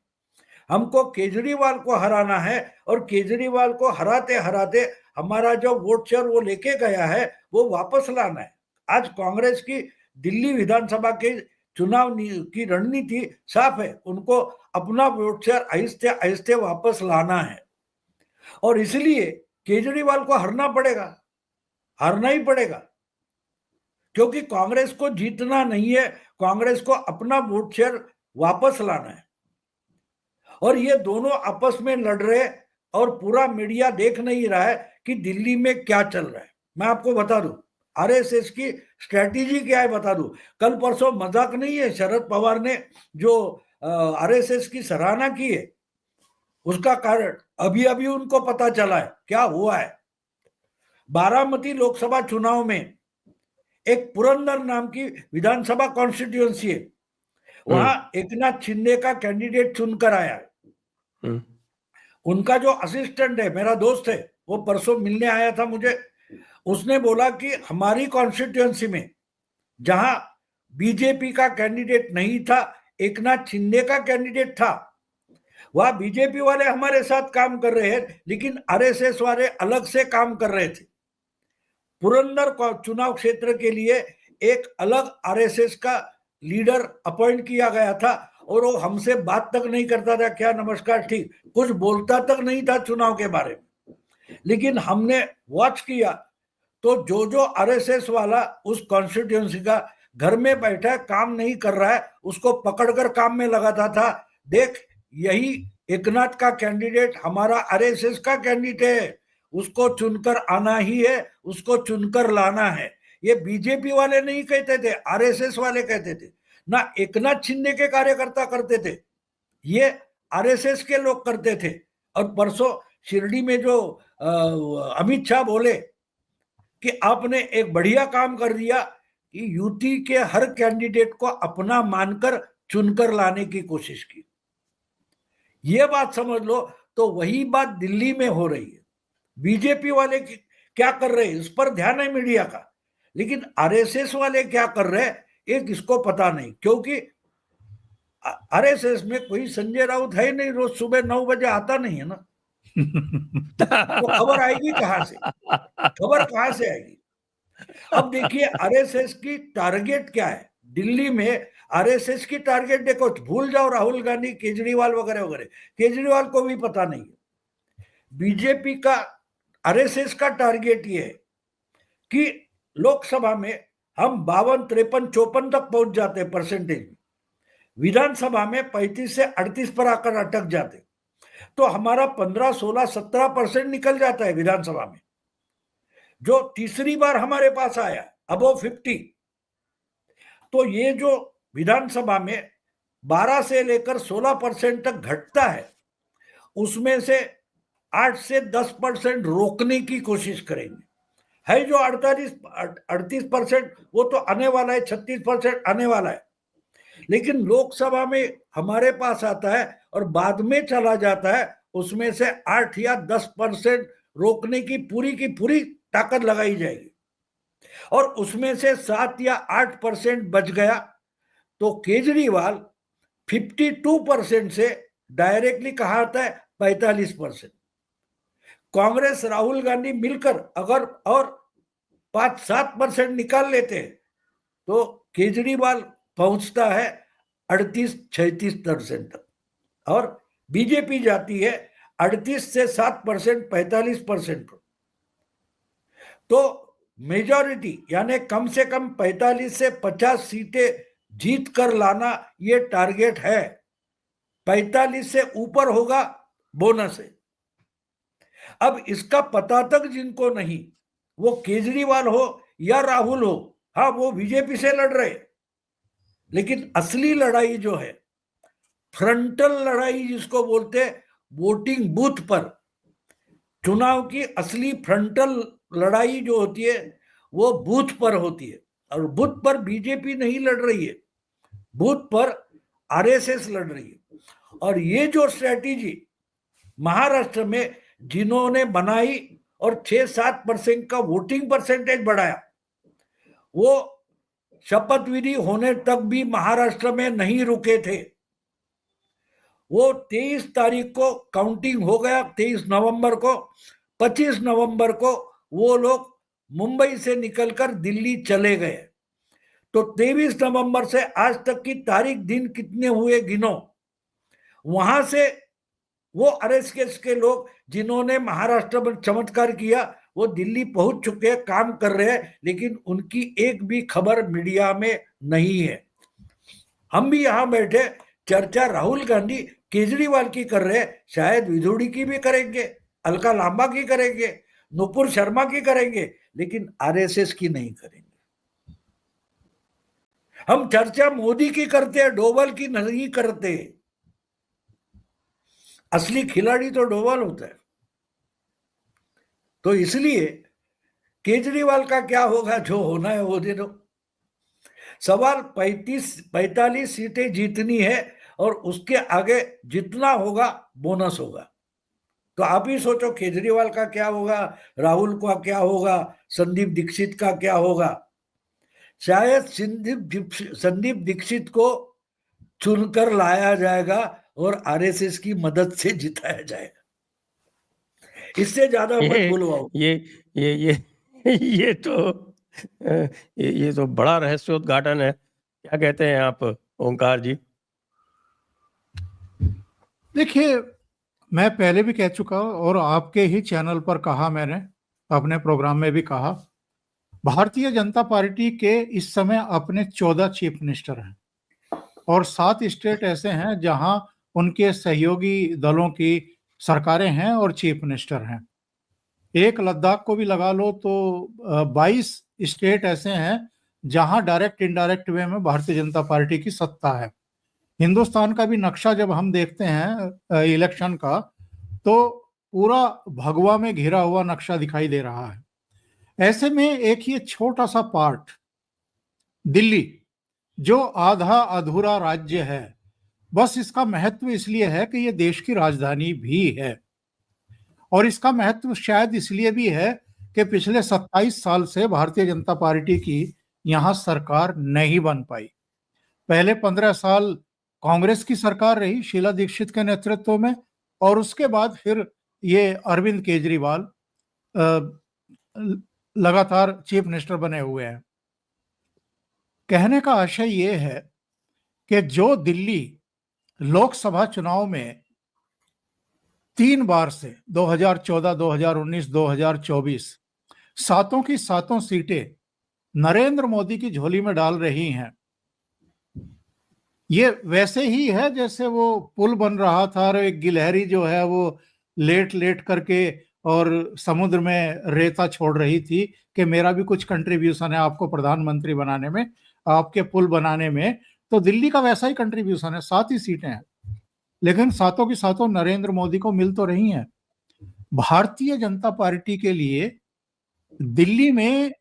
B: हमको केजरीवाल को हराना है। और केजरीवाल को हराते हराते हमारा जो वोट शेयर वो लेके गया है वो वापस लाना है। आज कांग्रेस की दिल्ली विधानसभा के चुनाव की रणनीति साफ है, उनको अपना वोट शेयर आहिस्ते आहिस्ते वापस लाना है। और इसलिए केजरीवाल को हारना पड़ेगा, हारना ही पड़ेगा, क्योंकि कांग्रेस को जीतना नहीं है, कांग्रेस को अपना वोट शेयर वापस लाना है। और ये दोनों आपस में लड़ रहे और पूरा मीडिया देख नहीं रहा है कि दिल्ली में क्या चल रहा है। मैं आपको बता दूं आरएसएस की स्ट्रेटेजी क्या है, बता दूं। कल परसों मजाक नहीं है, शरद पवार ने जो आरएसएस की सराहना की है उसका कारण अभी अभी उनको पता चला है क्या हुआ है। बारामती लोकसभा चुनाव में एक पुरंदर नाम की विधानसभा कॉन्स्टिट्यूएंसी है, वहां एकनाथ शिंदे का कैंडिडेट चुनकर आया है। उनका जो असिस्टेंट है, मेरा दोस्त है, वो परसों मिलने आया था मुझे। उसने बोला कि हमारी कॉन्स्टिट्यूएंसी में जहां बीजेपी का कैंडिडेट नहीं था, एकनाथ शिंदे का कैंडिडेट था, वहां बीजेपी वाले हमारे साथ काम कर रहे हैं लेकिन आरएसएस वाले अलग से काम कर रहे थे। पुरंदर चुनाव क्षेत्र के लिए एक अलग आरएसएस का लीडर अपॉइंट किया गया था और वो हमसे बात तक नहीं करता था, क्या नमस्कार ठीक, कुछ बोलता तक नहीं था चुनाव के बारे में। लेकिन हमने वॉच किया तो जो आरएसएस वाला उस कॉन्स्टिट्यूएंसी का घर में बैठा काम नहीं कर रहा है, उसको पकड़कर काम में लगाता था। देख, यही एकनाथ का कैंडिडेट हमारा आरएसएस का कैंडिडेट है, उसको चुनकर आना ही है, उसको चुनकर लाना है। ये बीजेपी वाले नहीं कहते थे, आरएसएस वाले कहते थे ना। एकनाथ शिंदे के कार्यकर्ता करते थे, ये आरएसएस के लोग करते थे। और परसों शिरडी में जो अमित शाह बोले कि आपने एक बढ़िया काम कर दिया कि यूपी के हर कैंडिडेट को अपना मानकर चुनकर लाने की कोशिश की। ये बात समझ लो, तो वही बात दिल्ली में हो रही है। बीजेपी वाले क्या कर रहे हैं इस पर ध्यान है मीडिया का, लेकिन आरएसएस वाले क्या कर रहे हैं एक इसको पता नहीं, क्योंकि आरएसएस में कोई संजय राउत है नहीं, रोज सुबह 9 बजे आता नहीं है ना। तो खबर आएगी कहां से, खबर कहां से आएगी। अब देखिए आरएसएस की टारगेट क्या है दिल्ली में। आरएसएस की टारगेट देखो, भूल जाओ राहुल गांधी, केजरीवाल वगैरह वगैरह, केजरीवाल को भी पता नहीं है। बीजेपी का आरएसएस का टारगेट ये है कि लोकसभा में हम 52, 53, 54 तक पहुंच जाते परसेंटेज में, विधानसभा में 35 से 38 पर आकर अटक जाते, तो हमारा 15, 16, 17% निकल जाता है विधानसभा में, जो तीसरी बार हमारे पास आया अबव 50। तो ये जो विधानसभा में 12 से लेकर 16% तक घटता है, उसमें से 8 से 10% रोकने की कोशिश करेंगे। है जो 38% वो तो आने वाला है, 36% आने वाला है, लेकिन लोकसभा में हमारे पास आता है और बाद में चला जाता है, उसमें से 8 या 10% रोकने की पूरी ताकत लगाई जाएगी। और उसमें से 7 या 8% बच गया तो केजरीवाल 52% से डायरेक्टली कहा आता है 45%। कांग्रेस राहुल गांधी मिलकर अगर और 5-7% निकाल लेते हैं तो केजरीवाल पहुंचता है 38-36% तक, और बीजेपी जाती है 38 से 7%, 45% पर। तो मेजॉरिटी यानी कम से कम 45 से 50 सीटें जीत कर लाना ये टारगेट है। 45 से ऊपर होगा बोनस है। अब इसका पता तक जिनको नहीं, वो केजरीवाल हो या राहुल हो, हाँ वो बीजेपी से लड़ रहे, लेकिन असली लड़ाई जो है, फ्रंटल लड़ाई जिसको बोलते हैं, वोटिंग बूथ पर चुनाव की असली फ्रंटल लड़ाई जो होती है वो बूथ पर होती है। और बूथ पर बीजेपी नहीं लड़ रही है, बूथ पर आरएसएस लड़ रही है। और ये जो स्ट्रेटेजी महाराष्ट्र में जिन्होंने बनाई और 6-7% का वोटिंग परसेंटेज बढ़ाया, वो शपथ विधि होने तक भी महाराष्ट्र में नहीं रुके थे। वो 23 तारीख को काउंटिंग हो गया, 23 नवंबर को, 25 नवंबर को वो लोग मुंबई से निकलकर दिल्ली चले गए। तो 23 नवंबर से आज तक की तारीख दिन कितने हुए गिनो। वहां से वो आरएसएस के लोग जिन्होंने महाराष्ट्र में चमत्कार किया वो दिल्ली पहुंच चुके हैं, काम कर रहे हैं, लेकिन उनकी एक भी खबर मीडिया में नहीं है। हम भी यहां बैठे चर्चा राहुल गांधी केजरीवाल की कर रहे, शायद विधोड़ी की भी करेंगे, अलका लांबा की करेंगे, नुपुर शर्मा की करेंगे, लेकिन आरएसएस की नहीं करेंगे। हम चर्चा मोदी की करते हैं, डोभाल की नहीं करते। असली खिलाड़ी तो डोभाल होता है। तो इसलिए केजरीवाल का क्या होगा, जो होना है वो दे दो। सवाल 45 सीटें जीतनी है और उसके आगे जितना होगा बोनस होगा। तो आप ही सोचो केजरीवाल का क्या होगा, राहुल का क्या होगा, संदीप दीक्षित का क्या होगा। शायद संदीप दीक्षित को चुनकर लाया जाएगा और आरएसएस की मदद से जिताया जाएगा। इससे ज्यादा मत बुलवाओ।
A: ये तो बड़ा रहस्योद्घाटन है। क्या कहते हैं आप ओंकार जी?
C: देखिए, मैं पहले भी कह चुका और आपके ही चैनल पर कहा, मैंने अपने प्रोग्राम में भी कहा, भारतीय जनता पार्टी के इस समय अपने 14 चीफ मिनिस्टर हैं और 7 स्टेट ऐसे हैं जहां उनके सहयोगी दलों की सरकारें हैं और चीफ मिनिस्टर हैं। एक लद्दाख को भी लगा लो तो 22 स्टेट ऐसे हैं जहां डायरेक्ट इनडायरेक्ट वे में भारतीय जनता पार्टी की सत्ता है। हिंदुस्तान का भी नक्शा जब हम देखते हैं इलेक्शन का, तो पूरा भगवा में घिरा हुआ नक्शा दिखाई दे रहा है। ऐसे में एक ये छोटा सा पार्ट दिल्ली, जो आधा अधूरा राज्य है, बस इसका महत्व इसलिए है कि ये देश की राजधानी भी है और इसका महत्व शायद इसलिए भी है कि पिछले 27 साल से भारतीय जनता पार्टी की यहां सरकार नहीं बन पाई। पहले 15 साल कांग्रेस की सरकार रही शीला दीक्षित के नेतृत्व में, और उसके बाद फिर ये अरविंद केजरीवाल लगातार चीफ मिनिस्टर बने हुए हैं। कहने का आशय ये है कि जो दिल्ली लोकसभा चुनाव में 3 बार से 2014, 2019, 2024 सातों की सातों सीटें नरेंद्र मोदी की झोली में डाल रही हैं, ये वैसे ही है जैसे वो पुल बन रहा था और एक गिलहरी जो है वो लेट लेट करके और समुद्र में रेता छोड़ रही थी कि मेरा भी कुछ कंट्रीब्यूशन है आपको प्रधानमंत्री बनाने में, आपके पुल बनाने में। तो दिल्ली का वैसा ही कंट्रीब्यूशन है, 7 ही सीटें हैं, लेकिन सातों की सातों नरेंद्र मोदी को मिल तो रही हैं। भारतीय जनता पार्टी के लिए दिल्ली में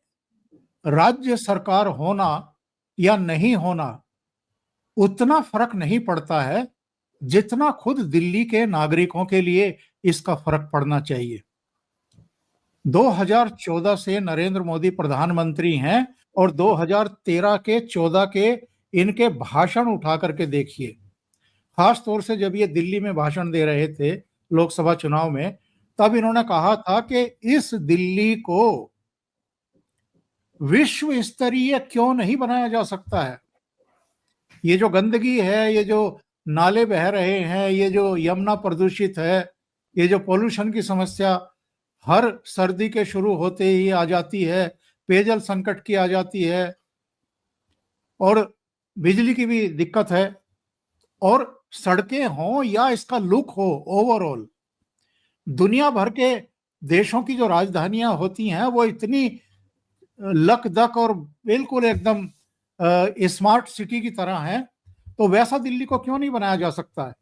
C: राज्य सरकार होना या नहीं होना उतना फर्क नहीं पड़ता है जितना खुद दिल्ली के नागरिकों के लिए इसका फर्क पड़ना चाहिए। 2014 से नरेंद्र मोदी प्रधानमंत्री हैं और 2013 के 14 के इनके भाषण उठा करके देखिए। खास तौर से जब ये दिल्ली में भाषण दे रहे थे लोकसभा चुनाव में, तब इन्होंने कहा था कि इस दिल्ली को विश्व स्तरीय क्यों नहीं बनाया जा सकता है। ये जो गंदगी है, ये जो नाले बह रहे हैं, ये जो यमुना प्रदूषित है, ये जो पोल्यूशन की समस्या हर सर्दी के शुरू होते ही आ जाती है, पेयजल संकट की आ जाती है और बिजली की भी दिक्कत है, और सड़कें हों या इसका लुक हो, ओवरऑल दुनिया भर के देशों की जो राजधानियां होती हैं वो इतनी लकदक और बिल्कुल एकदम स्मार्ट सिटी की तरह है, तो वैसा दिल्ली को क्यों नहीं बनाया जा सकता है।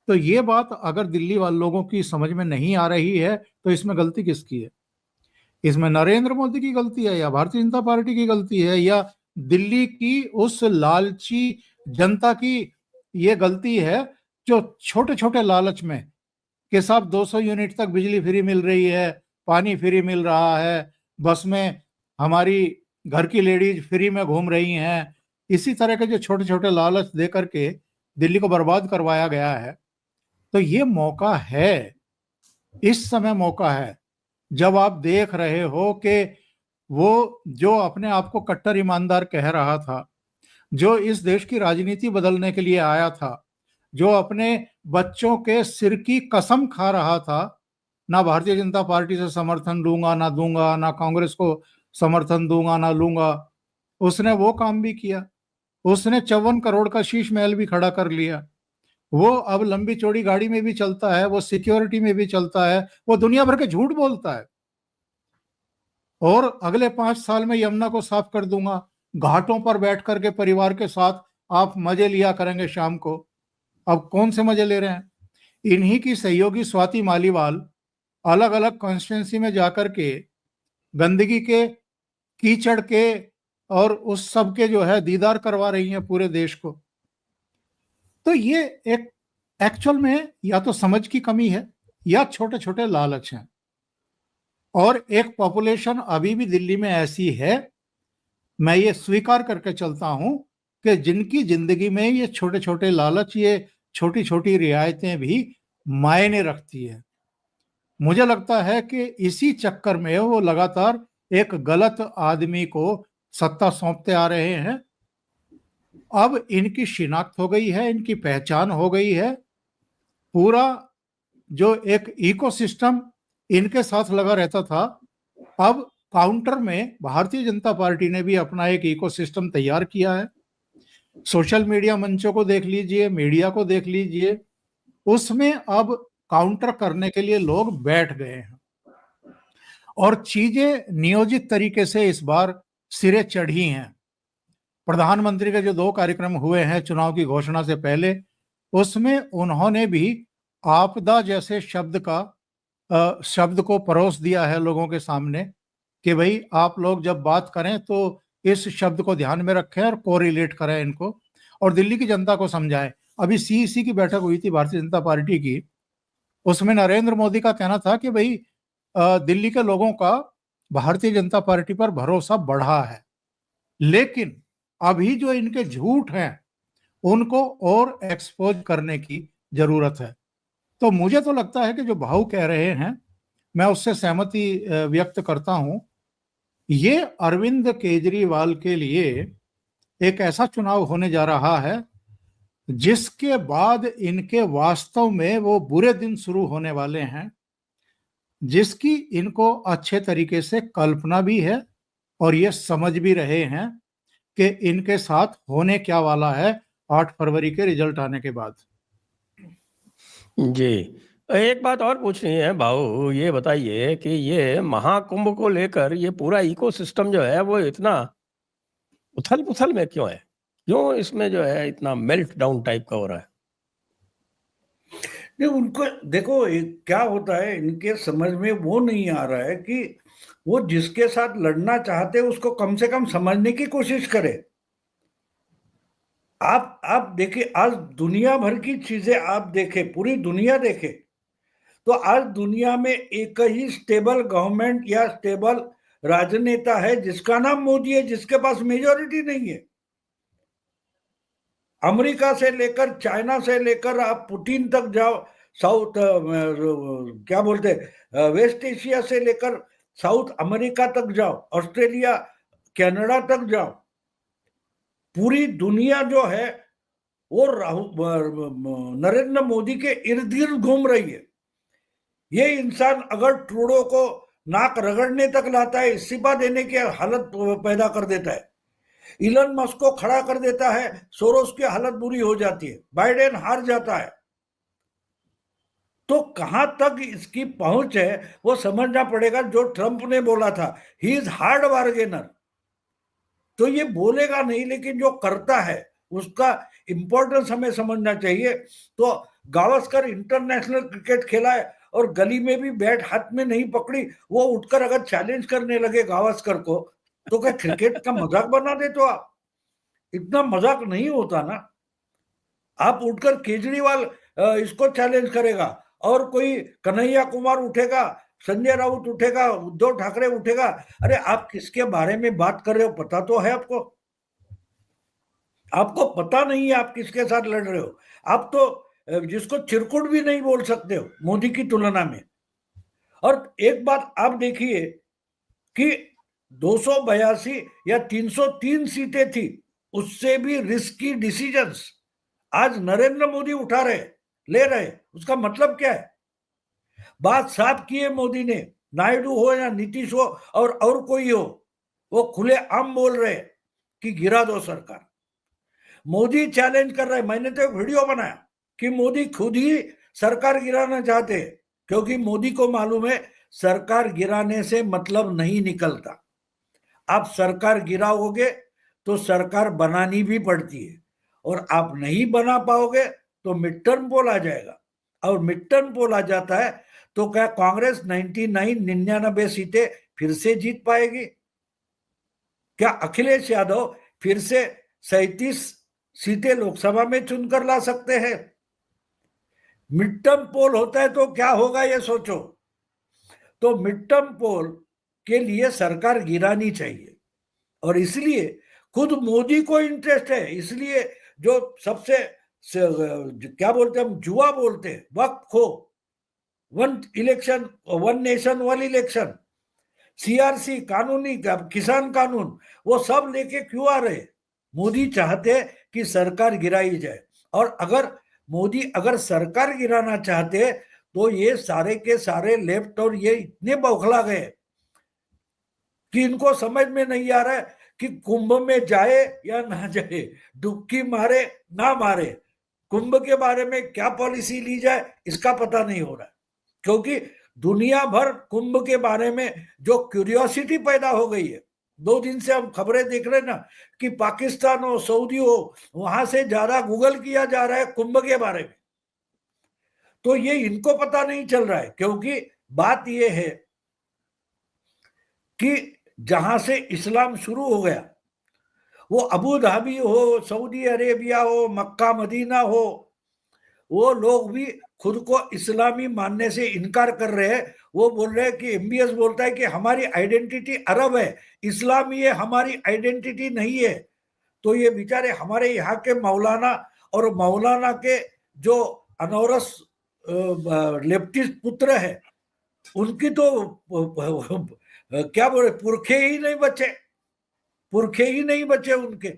C: तो ये बात अगर दिल्ली वाले लोगों की समझ में नहीं आ रही है तो इसमें गलती किसकी है? इसमें नरेंद्र मोदी की गलती है या भारतीय जनता पार्टी की गलती है या दिल्ली की उस लालची जनता की ये गलती है जो छोटे छोटे लालच में कि साहब 200 यूनिट तक बिजली फ्री मिल रही है, पानी फ्री मिल रहा है, बस में हमारी घर की लेडीज फ्री में घूम रही हैं, इसी तरह के जो छोटे छोटे लालच दे करके दिल्ली को बर्बाद करवाया गया है। तो ये मौका है, इस समय मौका है जब आप देख रहे हो कि वो जो अपने आप को कट्टर ईमानदार कह रहा था, जो इस देश की राजनीति बदलने के लिए आया था, जो अपने बच्चों के सिर की कसम खा रहा था, ना भारतीय जनता पार्टी से समर्थन लूंगा ना दूंगा, ना कांग्रेस को समर्थन दूंगा ना लूंगा, उसने वो काम भी किया। उसने 54 करोड़ का शीश महल भी खड़ा कर लिया। वो अब लंबी चौड़ी गाड़ी में भी चलता है, वो सिक्योरिटी में भी चलता है, वो दुनिया भर के झूठ बोलता है। और अगले 5 साल में यमुना को साफ कर दूंगा, घाटों पर बैठ करके परिवार के साथ आप मजे लिया करेंगे शाम को। अब कौन से मजे ले रहे हैं? इन्हीं की सहयोगी स्वाति मालीवाल अलग अलग कॉन्स्टिट्यूंसी में जाकर के गंदगी के, कीचड़ के और उस सब के जो है दीदार करवा रही हैं पूरे देश को। तो ये एक एक्चुअल में या तो समझ की कमी है या छोटे छोटे लालच हैं। और एक पॉपुलेशन अभी भी दिल्ली में ऐसी है, मैं ये स्वीकार करके चलता हूं, कि जिनकी जिंदगी में ये छोटे छोटे लालच, ये छोटी छोटी रियायतें भी मायने रखती है। मुझे लगता है कि इसी चक्कर में वो लगातार एक गलत आदमी को सत्ता सौंपते आ रहे हैं। अब इनकी शिनाख्त हो गई है, इनकी पहचान हो गई है, पूरा जो एक इकोसिस्टम इनके साथ लगा रहता था, अब काउंटर में भारतीय जनता पार्टी ने भी अपना एक इकोसिस्टम तैयार किया है। सोशल मीडिया मंचों को देख लीजिए, मीडिया को देख लीजिए, उसमें अब काउंटर करने के लिए लोग बैठ गए हैं और चीजें नियोजित तरीके से इस बार सिरे चढ़ी हैं। प्रधानमंत्री के जो 2 कार्यक्रम हुए हैं चुनाव की घोषणा से पहले, उसमें उन्होंने भी आपदा जैसे शब्द को परोस दिया है लोगों के सामने कि भाई आप लोग जब बात करें तो इस शब्द को ध्यान में रखें और कोरिलेट करें इनको, और दिल्ली की जनता को समझाएं। अभी सीईसी की बैठक हुई थी भारतीय जनता पार्टी की, उसमें नरेंद्र मोदी का कहना था कि भाई दिल्ली के लोगों का भारतीय जनता पार्टी पर भरोसा बढ़ा है, लेकिन अभी जो इनके झूठ हैं उनको और एक्सपोज करने की जरूरत है। तो मुझे तो लगता है कि जो भाऊ कह रहे हैं, मैं उससे सहमति व्यक्त करता हूं। ये अरविंद केजरीवाल के लिए एक ऐसा चुनाव होने जा रहा है जिसके बाद इनके वास्तव में वो बुरे दिन शुरू होने वाले हैं, जिसकी इनको अच्छे तरीके से कल्पना भी है और ये समझ भी रहे हैं कि इनके साथ होने क्या वाला है 8 फरवरी के रिजल्ट आने के बाद।
A: जी, एक बात और पूछनी है भाऊ, ये बताइए कि ये महाकुंभ को लेकर ये पूरा इकोसिस्टम जो है वो इतना उथल-पुथल में क्यों है? क्यों इसमें जो है इतना मेल्ट डाउन टाइप का हो रहा है?
B: नहीं, उनको देखो क्या होता है, इनके समझ में वो नहीं आ रहा है कि वो जिसके साथ लड़ना चाहते हैं उसको कम से कम समझने की कोशिश करे। आप देखिए, आज दुनिया भर की चीजें आप देखें, पूरी दुनिया देखें, तो आज दुनिया में एक ही स्टेबल गवर्नमेंट या स्टेबल राजनेता है जिसका नाम मोदी है, जिसके पास मेजोरिटी नहीं है। अमेरिका से लेकर, चाइना से लेकर आप पुतिन तक जाओ, साउथ क्या बोलते वेस्ट एशिया से लेकर साउथ अमेरिका तक जाओ, ऑस्ट्रेलिया, कनाडा तक जाओ, पूरी दुनिया जो है वो नरेंद्र मोदी के इर्द गिर्द घूम रही है। ये इंसान अगर ट्रूडो को नाक रगड़ने तक लाता है, इस्तीफा देने की हालत पैदा कर देता है, इलन मस्क को खड़ा कर देता है, सोरोस की हालत बुरी हो जाती है, बाइडेन हार जाता है, तो कहां तक इसकी पहुंच है वो समझना पड़ेगा। जो ट्रंप ने बोला था, ही इज हार्ड बार्गेनर, तो ये बोलेगा नहीं लेकिन जो करता है उसका इंपॉर्टेंस हमें समझना चाहिए। तो गावस्कर इंटरनेशनल क्रिकेट खेला है और गली में भी बैट हाथ में नहीं पकड़ी, वो उठकर अगर चैलेंज करने लगे गावस्कर को, तो क्या क्रिकेट का मजाक बना दे? तो आप, इतना मजाक नहीं होता ना। आप उठकर केजरीवाल इसको चैलेंज करेगा और कोई कन्हैया कुमार उठेगा, संजय राउत उठेगा, उद्धव ठाकरे उठेगा, अरे आप किसके बारे में बात कर रहे हो? पता तो है आपको? आपको पता नहीं है आप किसके साथ लड़ रहे हो। आप तो जिसको चिरकुट भी नहीं बोल सकते हो मोदी की तुलना में। और एक बात आप देखिए कि 282 या 303 सीटें थी, उससे भी रिस्की डिसीजंस आज नरेंद्र मोदी उठा रहे, ले रहे। उसका मतलब क्या है? बात साफ की है मोदी ने, नायडू हो या नीतीश हो और कोई हो, वो खुले आम बोल रहे कि गिरा दो सरकार। मोदी चैलेंज कर रहा है। मैंने तो एक वीडियो बनाया कि मोदी खुद ही सरकार गिराना चाहते हैं, क्योंकि मोदी को मालूम है सरकार गिराने से मतलब नहीं निकलता। आप सरकार गिराओगे तो सरकार बनानी भी पड़ती है, और आप नहीं बना पाओगे तो मिड टर्म पोल आ जाएगा, और मिड टर्म पोल आ जाता है तो क्या कांग्रेस 99 सीटें फिर से जीत पाएगी? क्या अखिलेश यादव फिर से 37 सीटें लोकसभा में चुनकर ला सकते हैं? मिड टर्म पोल होता है तो क्या होगा ये सोचो। तो मिड टर्म पोल के लिए सरकार गिरानी चाहिए, और इसलिए खुद मोदी को इंटरेस्ट है। इसलिए जो सबसे क्या बोलते हैं हम, जुआ बोलते हैं, वक्त खो, one election one nation one election, CRC कानूनी किसान कानून, वो सब लेके क्यों आ रहे? मोदी चाहते हैं कि सरकार गिराई जाए, और अगर मोदी अगर सरकार गिराना चाहते तो ये सारे के सारे लेफ्ट और ये इतने बौखला गए कि इनको समझ में नहीं आ रहा है कि कुंभ में जाए या ना जाए, डुबकी मारे ना मारे, कुंभ के बारे में क्या पॉलिसी ली जाए इसका पता नहीं हो रहा है। क्योंकि दुनिया भर कुंभ के बारे में जो क्यूरियोसिटी पैदा हो गई है, 2 दिन से हम खबरें देख रहे हैं ना कि पाकिस्तान हो, सऊदी हो, वहां से ज्यादा गूगल किया जा रहा है कुंभ के बारे में। तो ये इनको पता नहीं चल रहा है, क्योंकि बात ये है कि जहां से इस्लाम शुरू हो गया, वो अबू धाबी हो, सऊदी अरेबिया हो, मक्का मदीना हो, वो लोग भी खुद को इस्लामी मानने से इनकार कर रहे हैं। वो बोल रहे हैं कि एमबीएस बोलता है कि हमारी आइडेंटिटी अरब है, इस्लामी है, हमारी आइडेंटिटी नहीं है। तो ये बेचारे हमारे यहाँ के मौलाना और मौलाना के जो अनौरस लेफ्टिस्ट पुत्र है, उनकी तो क्या बोले, पुरखे ही नहीं बचे उनके।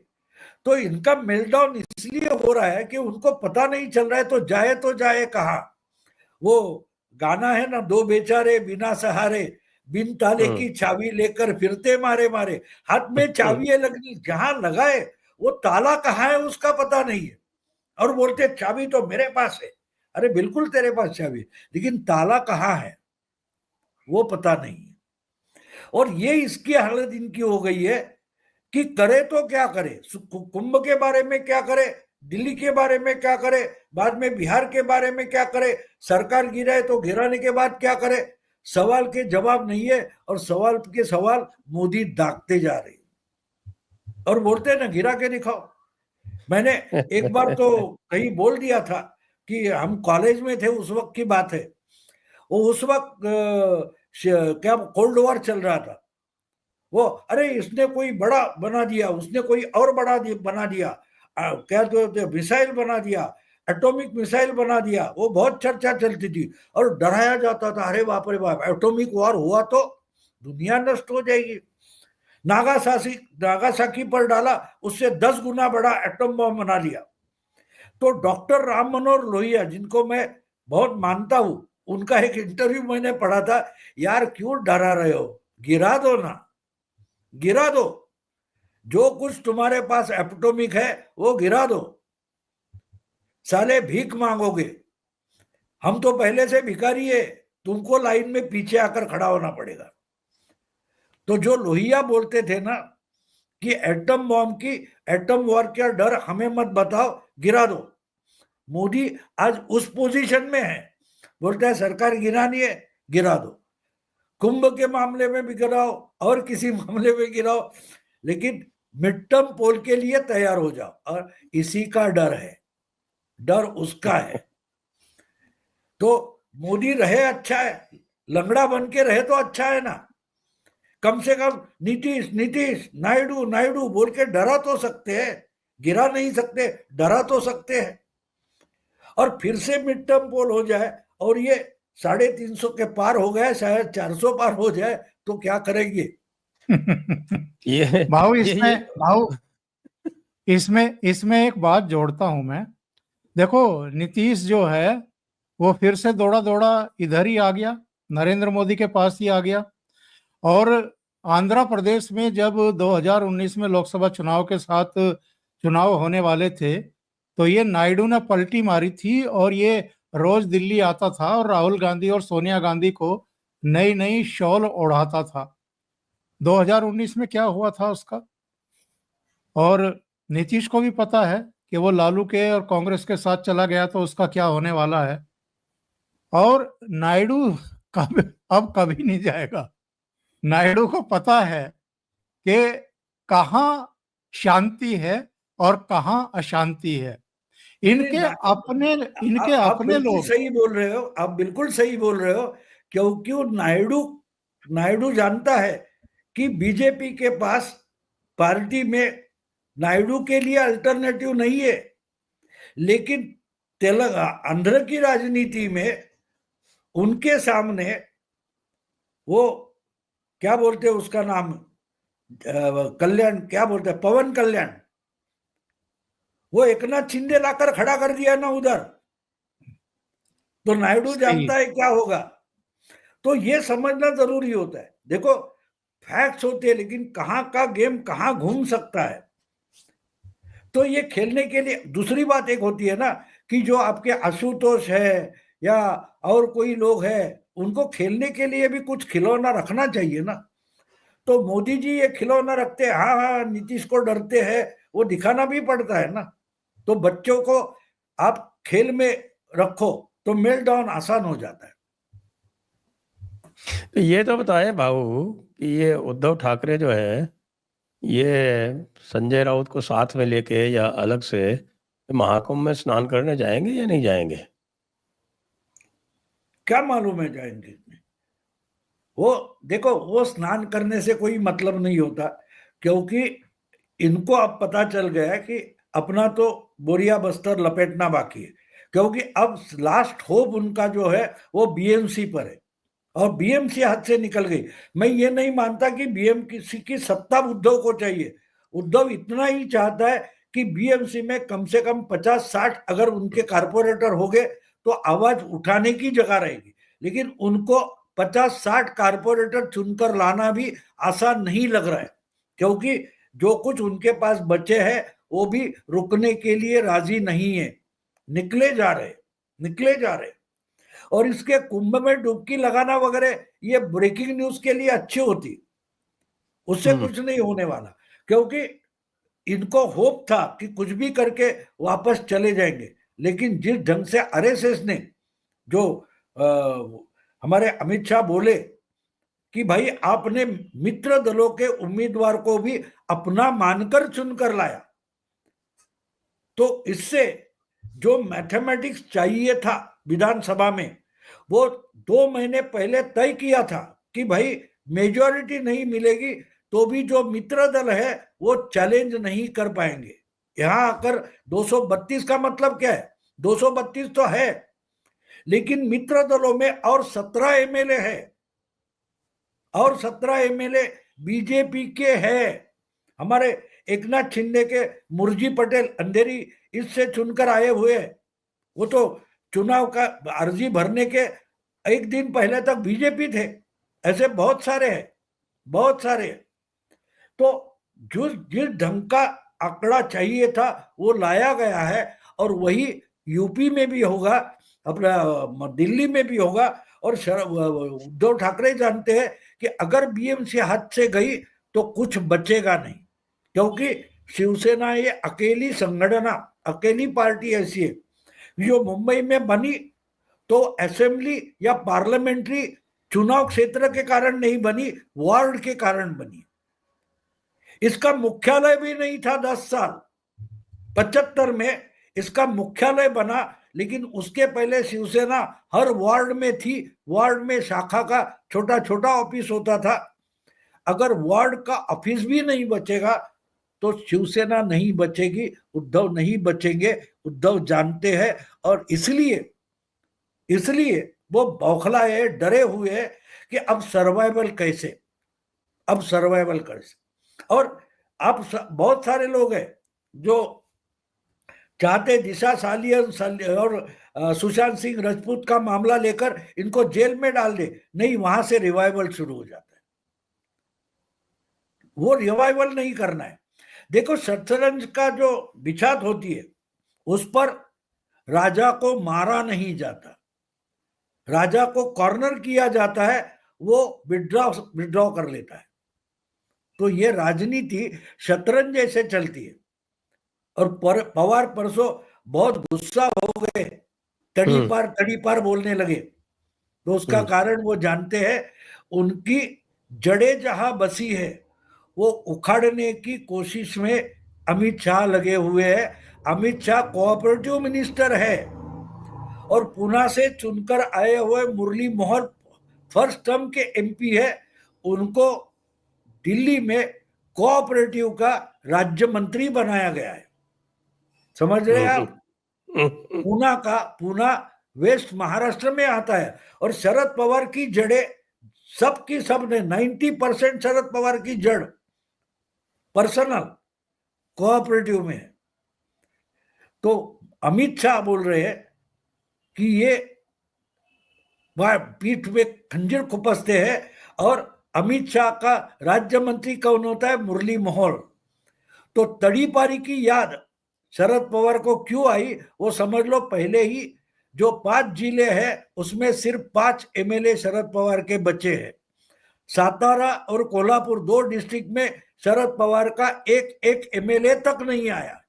B: तो इनका मेल्टडाउन इसलिए हो रहा है कि उनको पता नहीं चल रहा है तो जाए कहाँ। वो गाना है ना, 2 बेचारे बिना सहारे, बिन ताले की चाबी लेकर फिरते मारे मारे, हाथ में चाबी लगनी, जहां लगाए वो ताला कहाँ है उसका पता नहीं है, और बोलते चाबी तो मेरे पास है। अरे बिल्कुल तेरे पास चाबी, लेकिन ताला कहाँ है वो पता नहीं है। और ये इसकी हालत इनकी हो गई है कि करे तो क्या करे, कुंभ के बारे में क्या करे, दिल्ली के बारे में क्या करे, बाद में बिहार के बारे में क्या करे, सरकार गिराए तो गिराने के बाद क्या करे, सवाल के जवाब नहीं है, और सवाल के सवाल मोदी दागते जा रहे और बोलते ना गिरा के दिखाओ। मैंने एक बार तो कहीं बोल दिया था कि हम कॉलेज में थे, उस वक्त की बात है, वो उस वक्त क्या कोल्ड वॉर चल रहा था। वो अरे इसने कोई बड़ा बना दिया, उसने कोई और बड़ा बना दिया, क्या तो मिसाइल बना दिया, एटॉमिक मिसाइल बना दिया, वो बहुत चर्चा चलती थी और डराया जाता था, अरे बाप रे बाप, एटॉमिक वॉर हुआ तो दुनिया नष्ट हो जाएगी। नागासाकी पर डाला, उससे 10 गुना बड़ा एटम बम बना लिया। तो डॉक्टर राम मनोहर लोहिया, जिनको मैं बहुत मानता हूं, उनका एक इंटरव्यू मैंने पढ़ा था, यार क्यों डरा रहे हो, गिरा दो ना, गिरा दो, जो कुछ तुम्हारे पास एटॉमिक है वो गिरा दो, साले भीख मांगोगे, हम तो पहले से भिखारी है, तुमको लाइन में पीछे आकर खड़ा होना पड़ेगा। तो जो लोहिया बोलते थे ना कि एटम बॉम्ब की, एटम वॉर का डर हमें मत बताओ, गिरा दो, मोदी आज उस पोजीशन में है, बोलता है सरकार गिरानी है, गिरा दो, कुंभ के मामले में भी गिराओ और किसी मामले में गिराओ, लेकिन मिड टर्म पोल के लिए तैयार हो जाओ। और इसी का डर है, डर उसका है। तो मोदी रहे अच्छा है, लंगड़ा बन के रहे तो अच्छा है ना, कम से कम नीतीश नायडू बोल के डरा तो सकते हैं, गिरा नहीं सकते, डरा तो सकते हैं। और फिर से मिड टर्म पोल हो जाए और ये 350 के पार हो गए, शायद 400 पार हो जाए, तो क्या करेंगे?
C: भाऊ इसमें एक बात जोड़ता हूं मैं। देखो नीतीश जो है वो फिर से दौड़ा इधर ही आ गया, नरेंद्र मोदी के पास ही आ गया। और आंध्र प्रदेश में जब 2019 में लोकसभा चुनाव के साथ चुनाव होने वाले थे, तो ये नायडू ने पलटी मारी थी और ये रोज दिल्ली आता था और राहुल गांधी और सोनिया गांधी को नई नई शॉल ओढ़ाता था। 2019 में क्या हुआ था उसका, और नीतीश को भी पता है कि वो लालू के और कांग्रेस के साथ चला गया तो उसका क्या होने वाला है। और नायडू अब कभी नहीं जाएगा। नायडू को पता है कि कहाँ शांति है और कहाँ अशांति है। इनके
B: आप
C: अपने
B: बिल्कुल
C: लोग।
B: सही बोल रहे हो, आप बिल्कुल सही बोल रहे हो, क्योंकि वो नायडू जानता है कि बीजेपी के पास पार्टी में नायडू के लिए अल्टरनेटिव नहीं है। लेकिन आंध्र की राजनीति में उनके सामने वो क्या बोलते हैं उसका नाम, कल्याण, क्या बोलते हैं, पवन कल्याण, वो एकनाथ शिंदे लाकर खड़ा कर दिया ना उधर, तो नायडू जानता है क्या होगा। तो ये समझना जरूरी होता है। देखो फैक्ट्स होते हैं, लेकिन कहाँ का गेम कहाँ घूम सकता है, तो ये खेलने के लिए। दूसरी बात एक होती है ना कि जो आपके आशुतोष है या और कोई लोग है, उनको खेलने के लिए भी कुछ खिलौना रखना चाहिए ना। तो मोदी जी ये खिलौना रखते हैं, हाँ हाँ नीतीश को डरते हैं, वो दिखाना भी पड़ता है ना। तो बच्चों को आप खेल में रखो तो मेल डाउन आसान हो जाता है।
A: तो ये तो बताए भाऊ कि ये उद्धव ठाकरे जो है, ये संजय राउत को साथ में लेके या अलग से महाकुंभ में स्नान करने जाएंगे या नहीं जाएंगे?
B: क्या मालूम है जाएंगे। वो देखो, वो स्नान करने से कोई मतलब नहीं होता, क्योंकि इनको अब पता चल गया कि अपना तो बोरिया बस्तर लपेटना बाकी है। क्योंकि अब लास्ट होप उनका जो है वो बीएमसी पर है, और बीएमसी हाथ से निकल गई। मैं ये नहीं मानता कि बीएमसी की सत्ता उद्धव को चाहिए। उद्धव इतना ही चाहता है कि बीएमसी में कम से कम 50-60 अगर उनके कारपोरेटर हो गए तो आवाज उठाने की जगह रहेगी। लेकिन उनको 50-60 कारपोरेटर चुनकर लाना भी आसान नहीं लग रहा है, क्योंकि जो कुछ उनके पास बचे हैं वो भी रुकने के लिए राजी नहीं है, निकले जा रहे। और इसके कुंभ में डुबकी लगाना वगैरह ये ब्रेकिंग न्यूज के लिए अच्छी होती, उससे कुछ नहीं होने वाला। क्योंकि इनको होप था कि कुछ भी करके वापस चले जाएंगे। लेकिन जिस ढंग से आरएसएस ने जो हमारे अमित शाह बोले कि भाई आपने मित्र दलों के उम्मीदवार को भी अपना मानकर चुनकर लाया, तो इससे जो मैथमेटिक्स चाहिए था विधानसभा में, वो 2 महीने पहले तय किया था कि भाई मेजॉरिटी नहीं मिलेगी तो भी जो मित्र दल है वो चैलेंज नहीं कर पाएंगे। यहां आकर 232 का मतलब क्या है? 232 तो है, लेकिन मित्र दलों में और 17 एमएलए है, और 17 एमएलए बीजेपी के हैं। हमारे एकनाथ शिंदे के मुर्जी पटेल अंधेरी इससे चुनकर आए हुए, वो तो चुनाव का अर्जी भरने के एक दिन पहले तक बीजेपी थे। ऐसे बहुत सारे हैं, बहुत सारे। तो जिस ढंग का आंकड़ा चाहिए था वो लाया गया है, और वही यूपी में भी होगा, अपना दिल्ली में भी होगा। और उद्धव ठाकरे जानते हैं कि अगर बीएमसी हाथ से गई तो कुछ बचेगा नहीं, क्योंकि शिवसेना ये अकेली संगठन, अकेली पार्टी ऐसी है जो मुंबई में बनी तो असेंबली या पार्लियामेंट्री चुनाव क्षेत्र के कारण नहीं बनी, वार्ड के कारण बनी। इसका मुख्यालय भी नहीं था 10 साल। 75 में इसका मुख्यालय बना, लेकिन उसके पहले शिवसेना हर वार्ड में थी। वार्ड में शाखा का छोटा छोटा ऑफिस होता था। अगर वार्ड का ऑफिस भी नहीं बचेगा तो शिवसेना नहीं बचेगी, उद्धव नहीं बचेंगे। उद्धव जानते हैं, और इसलिए वो बौखलाए, डरे हुए हैं कि अब सर्वाइवल कैसे। और अब बहुत सारे लोग हैं जो चाहते दिशा सालियन और सुशांत सिंह राजपूत का मामला लेकर इनको जेल में डाल दे। नहीं, वहां से रिवाइवल शुरू हो जाता है। वो रिवाइवल नहीं करना है। देखो शतरंज का जो बिछात होती है उस पर राजा को मारा नहीं जाता, राजा को कॉर्नर किया जाता है, वो विड्रॉ कर लेता है। तो ये राजनीति शतरंज जैसे चलती है। और पवार परसों बहुत गुस्सा हो गए, तड़ी पार बोलने लगे। तो उसका कारण वो जानते हैं, उनकी जड़ें जहां बसी है वो उखाड़ने की कोशिश में अमित शाह लगे हुए हैं। अमित शाह कोऑपरेटिव मिनिस्टर है और पुणे से चुनकर आए हुए मुरली मनोहर फर्स्ट टर्म के एमपी है। उनको दिल्ली में कोऑपरेटिव का राज्य मंत्री बनाया गया है। समझ रहे हैं आप? पूना वेस्ट महाराष्ट्र में आता है। और शरद पवार की जड़ें सबकी सब ने 90% शरद पवार की जड़ पर्सनल कोऑपरेटिव में है। तो अमित शाह बोल रहे हैं कि ये पीठ में खंजर खुपसते हैं। और अमित शाह का राज्य मंत्री कौन होता है? मुरली मनोहर। तो तड़ीपारी की याद शरद पवार को क्यों आई वो समझ लो। पहले ही जो 5 जिले हैं उसमें सिर्फ 5 एमएलए शरद पवार के बचे हैं। सातारा और कोल्हापुर 2 डिस्ट्रिक्ट में शरद पवार का एक एमएलए तक नहीं आया।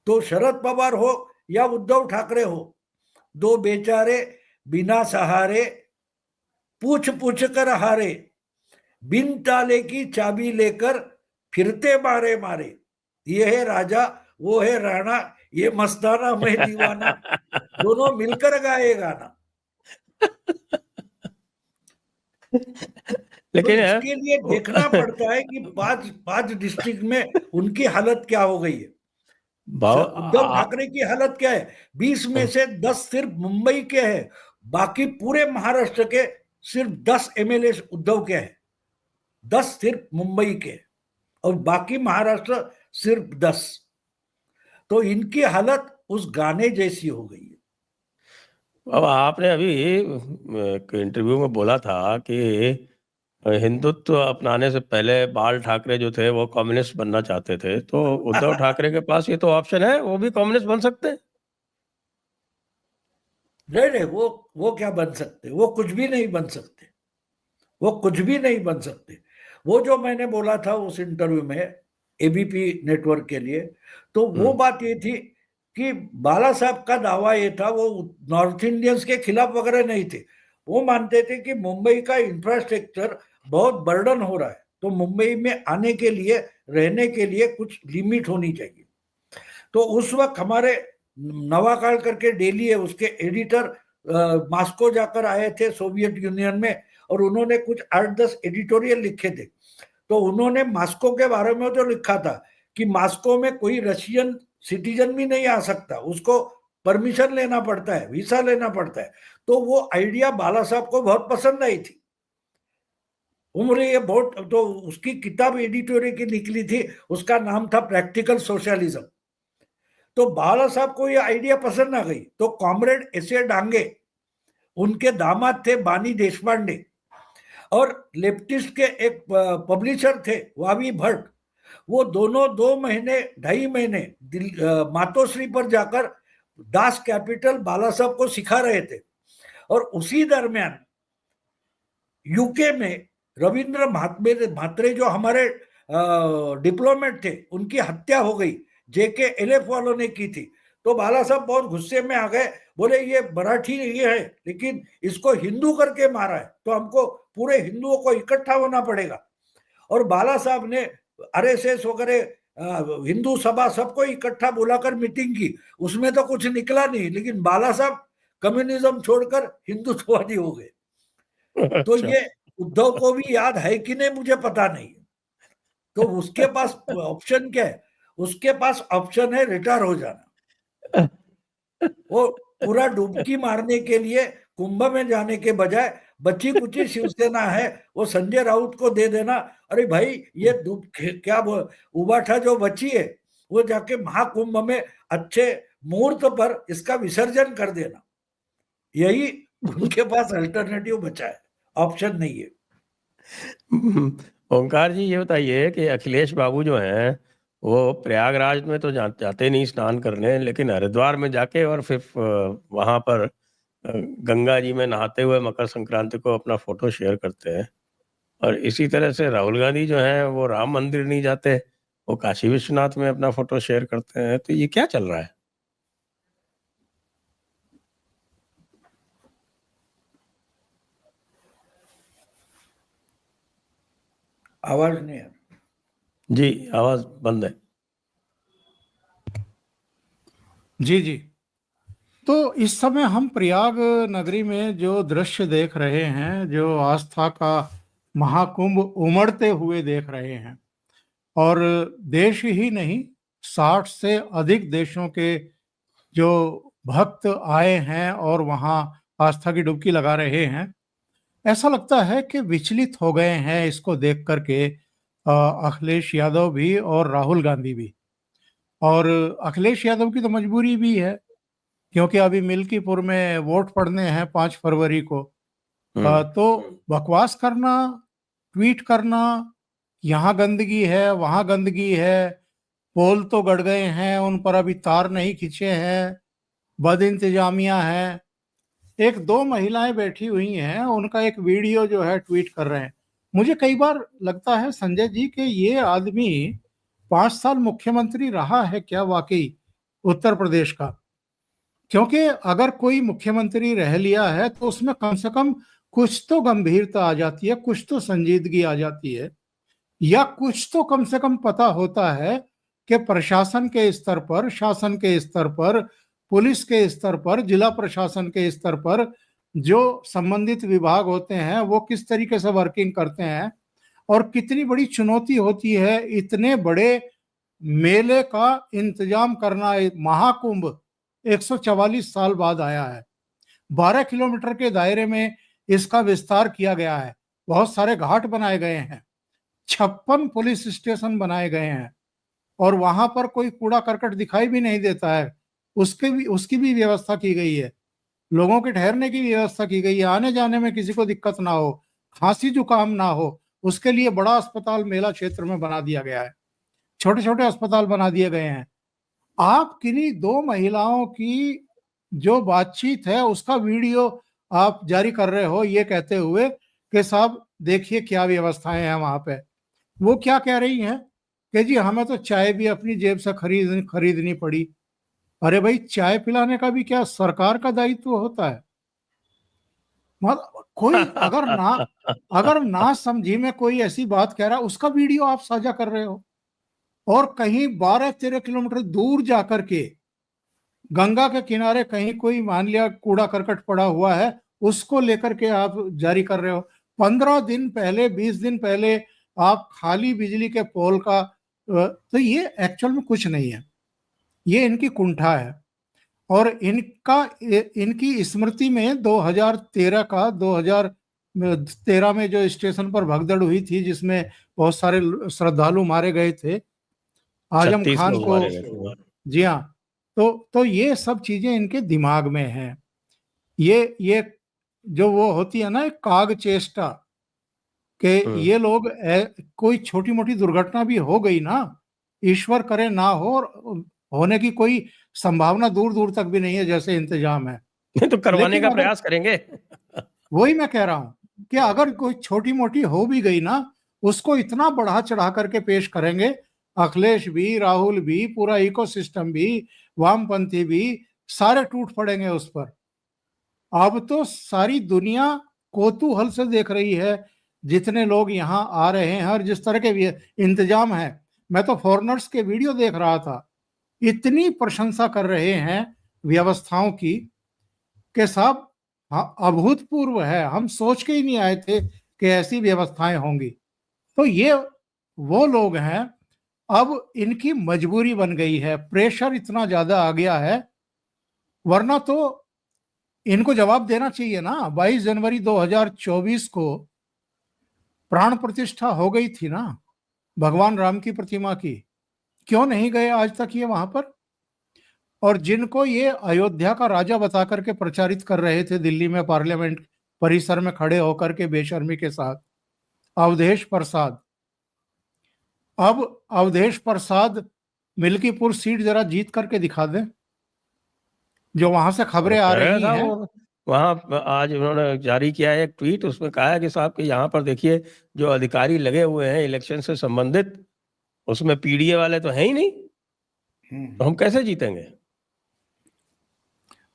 B: तो शरद पवार हो या उद्धव ठाकरे हो, 2 बेचारे बिना सहारे, पूछ पूछ कर हारे, बिन ताले की चाबी लेकर फिरते मारे मारे। ये है राजा, वो है राणा, ये मस्ताना मैं दीवाना, दोनों मिलकर गाए गाना। लेकिन तो इसके लिए देखना पड़ता है कि 5 डिस्ट्रिक्ट में उनकी हालत क्या हो गई है। उद्धव ठाकरे की हालत क्या है? 20 में से 10 सिर्फ मुंबई के हैं, बाकी पूरे महाराष्ट्र के सिर्फ 10 एमएलए उद्धव के हैं। 10 सिर्फ मुंबई के और बाकी महाराष्ट्र सिर्फ 10। तो इनकी हालत उस गाने जैसी हो गई है।
A: अब आपने अभी एक इंटरव्यू में बोला था कि हिंदुत्व अपनाने से पहले बाल ठाकरे जो थे वो कम्युनिस्ट बनना चाहते थे। तो उद्धव ठाकरे के पास ये तो ऑप्शन है, वो भी कम्युनिस्ट बन सकते हैं।
B: नहीं, वो क्या बन सकते? वो कुछ भी नहीं बन सकते, वो कुछ भी नहीं बन सकते। वो जो मैंने बोला था उस इंटरव्यू में एबीपी नेटवर्क के लिए, तो वो बात ये थी कि बाला साहब का दावा ये था, वो नॉर्थ इंडियंस के खिलाफ वगैरह नहीं थे। वो मानते थे कि मुंबई का इंफ्रास्ट्रक्चर बहुत बर्डन हो रहा है, तो मुंबई में आने के लिए, रहने के लिए कुछ लिमिट होनी चाहिए। तो उस वक्त हमारे नवाकाल करके डेली है, उसके एडिटर मॉस्को जाकर आए थे सोवियत यूनियन में, और उन्होंने कुछ 8-10 एडिटोरियल लिखे थे। तो उन्होंने मॉस्को के बारे में जो लिखा था कि मॉस्को में कोई रशियन सिटीजन भी नहीं आ सकता, उसको परमिशन लेना पड़ता है, वीसा लेना पड़ता है। तो वो आइडिया बाला साहब को बहुत पसंद आई थी। उम्र ये बहुत, तो उसकी किताब एडिटोरियल की निकली थी, उसका नाम था प्रैक्टिकल सोशलिज्म। तो बाला साहब को ये आइडिया पसंद आ गई। तो कॉमरेड एस.ए. डांगे, उनके दामाद थे बानी देशपांडे, और लेफ्टिस्ट के एक पब्लिशर थे वावी भट्ट, वो दोनों 2-2.5 महीने मातोश्री पर जाकर दास कैपिटल बाला साहब को सिखा रहे थे। और उसी दरमियान यूके में रविंद्र म्हात्रे जो हमारे डिप्लोमेट थे, उनकी हत्या हो गई, जेके एलएफ वालों ने की थी। तो बाला साहब बहुत गुस्से में आ गए, बोले ये मराठी ये है लेकिन इसको हिंदू करके मारा है, तो हमको पूरे हिंदुओं को इकट्ठा होना पड़ेगा। और बाला साहब ने आरएसएस वगैरह हिंदू सभा सबको इकट्ठा बुलाकर मीटिंग की, उसमें तो कुछ निकला नहीं, लेकिन बाला साहब कम्युनिज्म छोड़कर हिंदुत्ववादी हो गए। तो ये उद्धव को भी याद है कि नहीं मुझे पता नहीं। तो उसके पास ऑप्शन क्या है? उसके पास ऑप्शन है रिटायर हो जाना। वो पूरा डुबकी मारने के लिए कुंभ में जाने के बजाय बची कुची शिवसेना है वो संजय राउत को दे देना। अरे भाई ये क्या उबाठा जो बची है वो जाके महाकुंभ में अच्छे मुहूर्त पर इसका विसर्जन कर देना। यही उनके पास अल्टरनेटिव बचा है, ऑप्शन नहीं है।
A: ओंकार जी ये बताइए कि अखिलेश बाबू जो हैं वो प्रयागराज में तो जाते नहीं स्नान करने, लेकिन हरिद्वार में जाके और फिर वहां पर गंगा जी में नहाते हुए मकर संक्रांति को अपना फोटो शेयर करते हैं। और इसी तरह से राहुल गांधी जो है वो राम मंदिर नहीं जाते, वो काशी विश्वनाथ में अपना फोटो शेयर करते हैं। तो ये क्या चल रहा है?
B: आवाज नहीं है
A: जी, आवाज बंद है।
C: जी जी। तो इस समय हम प्रयाग नगरी में जो दृश्य देख रहे हैं, जो आस्था का महाकुंभ उमड़ते हुए देख रहे हैं, और देश ही नहीं 60 से अधिक देशों के जो भक्त आए हैं और वहाँ आस्था की डुबकी लगा रहे हैं, ऐसा लगता है कि विचलित हो गए हैं इसको देख करके अखिलेश यादव भी और राहुल गांधी भी। और अखिलेश यादव की तो मजबूरी भी है, क्योंकि अभी मिल्कीपुर में वोट पड़ने हैं 5 फरवरी को। तो बकवास करना, ट्वीट करना, यहाँ गंदगी है, वहाँ गंदगी है, पोल तो गड़ गए हैं, उन पर अभी तार नहीं खींचे हैं, बद इंतजामिया है। एक दो महिलाएं बैठी हुई हैं, उनका एक वीडियो जो है ट्वीट कर रहे हैं। मुझे कई बार लगता है संजय जी कि ये आदमी 5 साल मुख्यमंत्री रहा है क्या वाकई उत्तर प्रदेश का? क्योंकि अगर कोई मुख्यमंत्री रह लिया है तो उसमें कम से कम कुछ तो गंभीरता आ जाती है, कुछ तो संजीदगी आ जाती है, या कुछ तो कम से कम पता होता है कि प्रशासन के स्तर पर, शासन के स्तर पर, पुलिस के स्तर पर, जिला प्रशासन के स्तर पर जो संबंधित विभाग होते हैं वो किस तरीके से वर्किंग करते हैं, और कितनी बड़ी चुनौती होती है इतने बड़े मेले का इंतजाम करना। महाकुंभ 144 साल बाद आया है, 12 किलोमीटर के दायरे में इसका विस्तार किया गया है, बहुत सारे घाट बनाए गए हैं, 56 पुलिस स्टेशन बनाए गए हैं, और वहां पर कोई कूड़ा करकट दिखाई भी नहीं देता है, उसकी भी व्यवस्था की गई है, लोगों के ठहरने की व्यवस्था की गई है, आने जाने में किसी को दिक्कत ना हो, खांसी जुकाम ना हो, उसके लिए बड़ा अस्पताल मेला क्षेत्र में बना दिया गया है, छोटे छोटे अस्पताल बना दिए गए हैं। आप किन्हीं दो महिलाओं की जो बातचीत है उसका वीडियो आप जारी कर रहे हो, ये कहते हुए कि साहब देखिए क्या व्यवस्थाएं हैं वहां पे। वो क्या कह रही हैं कि जी हमें तो चाय भी अपनी जेब से खरीदनी पड़ी। अरे भाई, चाय पिलाने का भी क्या सरकार का दायित्व होता है? मतलब कोई अगर ना समझी में कोई ऐसी बात कह रहा है, उसका वीडियो आप साझा कर रहे हो, और कहीं 12-13 किलोमीटर दूर जाकर के गंगा के किनारे कहीं कोई मान लिया कूड़ा करकट पड़ा हुआ है, उसको लेकर के आप जारी कर रहे हो। 15 दिन पहले, 20 दिन पहले आप खाली बिजली के पोल का, तो ये एक्चुअल में कुछ नहीं है, ये इनकी कुंठा है। और इनकी स्मृति में 2013 में जो स्टेशन पर भगदड़ हुई थी, जिसमें बहुत सारे श्रद्धालु मारे गए थे, आजम
A: 36
C: खान
A: लोग
C: को।
A: मारे गए थे।
C: जी हाँ। तो ये सब चीजें इनके दिमाग में हैं। ये जो वो होती है ना एक काग चेष्टा, कि ये लोग कोई छोटी मोटी दुर्घटना भी हो गई ना, ईश्वर करे ना हो, और होने की कोई संभावना दूर दूर तक भी नहीं है जैसे इंतजाम है,
A: नहीं तो करवाने
C: लेकिन
A: का
C: अगर,
A: प्रयास करेंगे।
C: वही मैं कह रहा हूं कि अगर कोई छोटी मोटी हो भी गई ना, उसको इतना बढ़ा चढ़ा करके पेश करेंगे, अखिलेश भी, राहुल भी, पूरा इकोसिस्टम भी, वामपंथी भी, सारे टूट पड़ेंगे उस पर। अब तो सारी दुनिया कौतूहल से देख रही है जितने लोग यहाँ आ रहे हैं और जिस तरह के इंतजाम है। मैं तो फॉरेनर्स के वीडियो देख रहा था, इतनी प्रशंसा कर रहे हैं व्यवस्थाओं की कि साहब, हाँ, अभूतपूर्व है, हम सोच के ही नहीं आए थे कि ऐसी व्यवस्थाएं होंगी। तो ये वो लोग हैं, अब इनकी मजबूरी बन गई है, प्रेशर इतना ज्यादा आ गया है, वरना तो इनको जवाब देना चाहिए ना। 22 जनवरी 2024 को प्राण प्रतिष्ठा हो गई थी ना भगवान राम की प्रतिमा की, क्यों नहीं गए आज तक ये वहां पर? और जिनको ये अयोध्या का राजा बता करके प्रचारित कर रहे थे दिल्ली में पार्लियामेंट परिसर में खड़े होकर के बेशर्मी के साथ, अवधेश प्रसाद, अब अवधेश प्रसाद मिल्कीपुर सीट जरा जीत करके दिखा दें, जो वहां से खबरें आ रही हैं।
A: वहां आज उन्होंने जारी किया है एक ट्वीट, उसमें कहा है कि साहब कि यहाँ पर देखिए जो अधिकारी लगे हुए हैं इलेक्शन से संबंधित, उसमें पीडीए वाले तो हैं ही नहीं, तो हम कैसे जीतेंगे।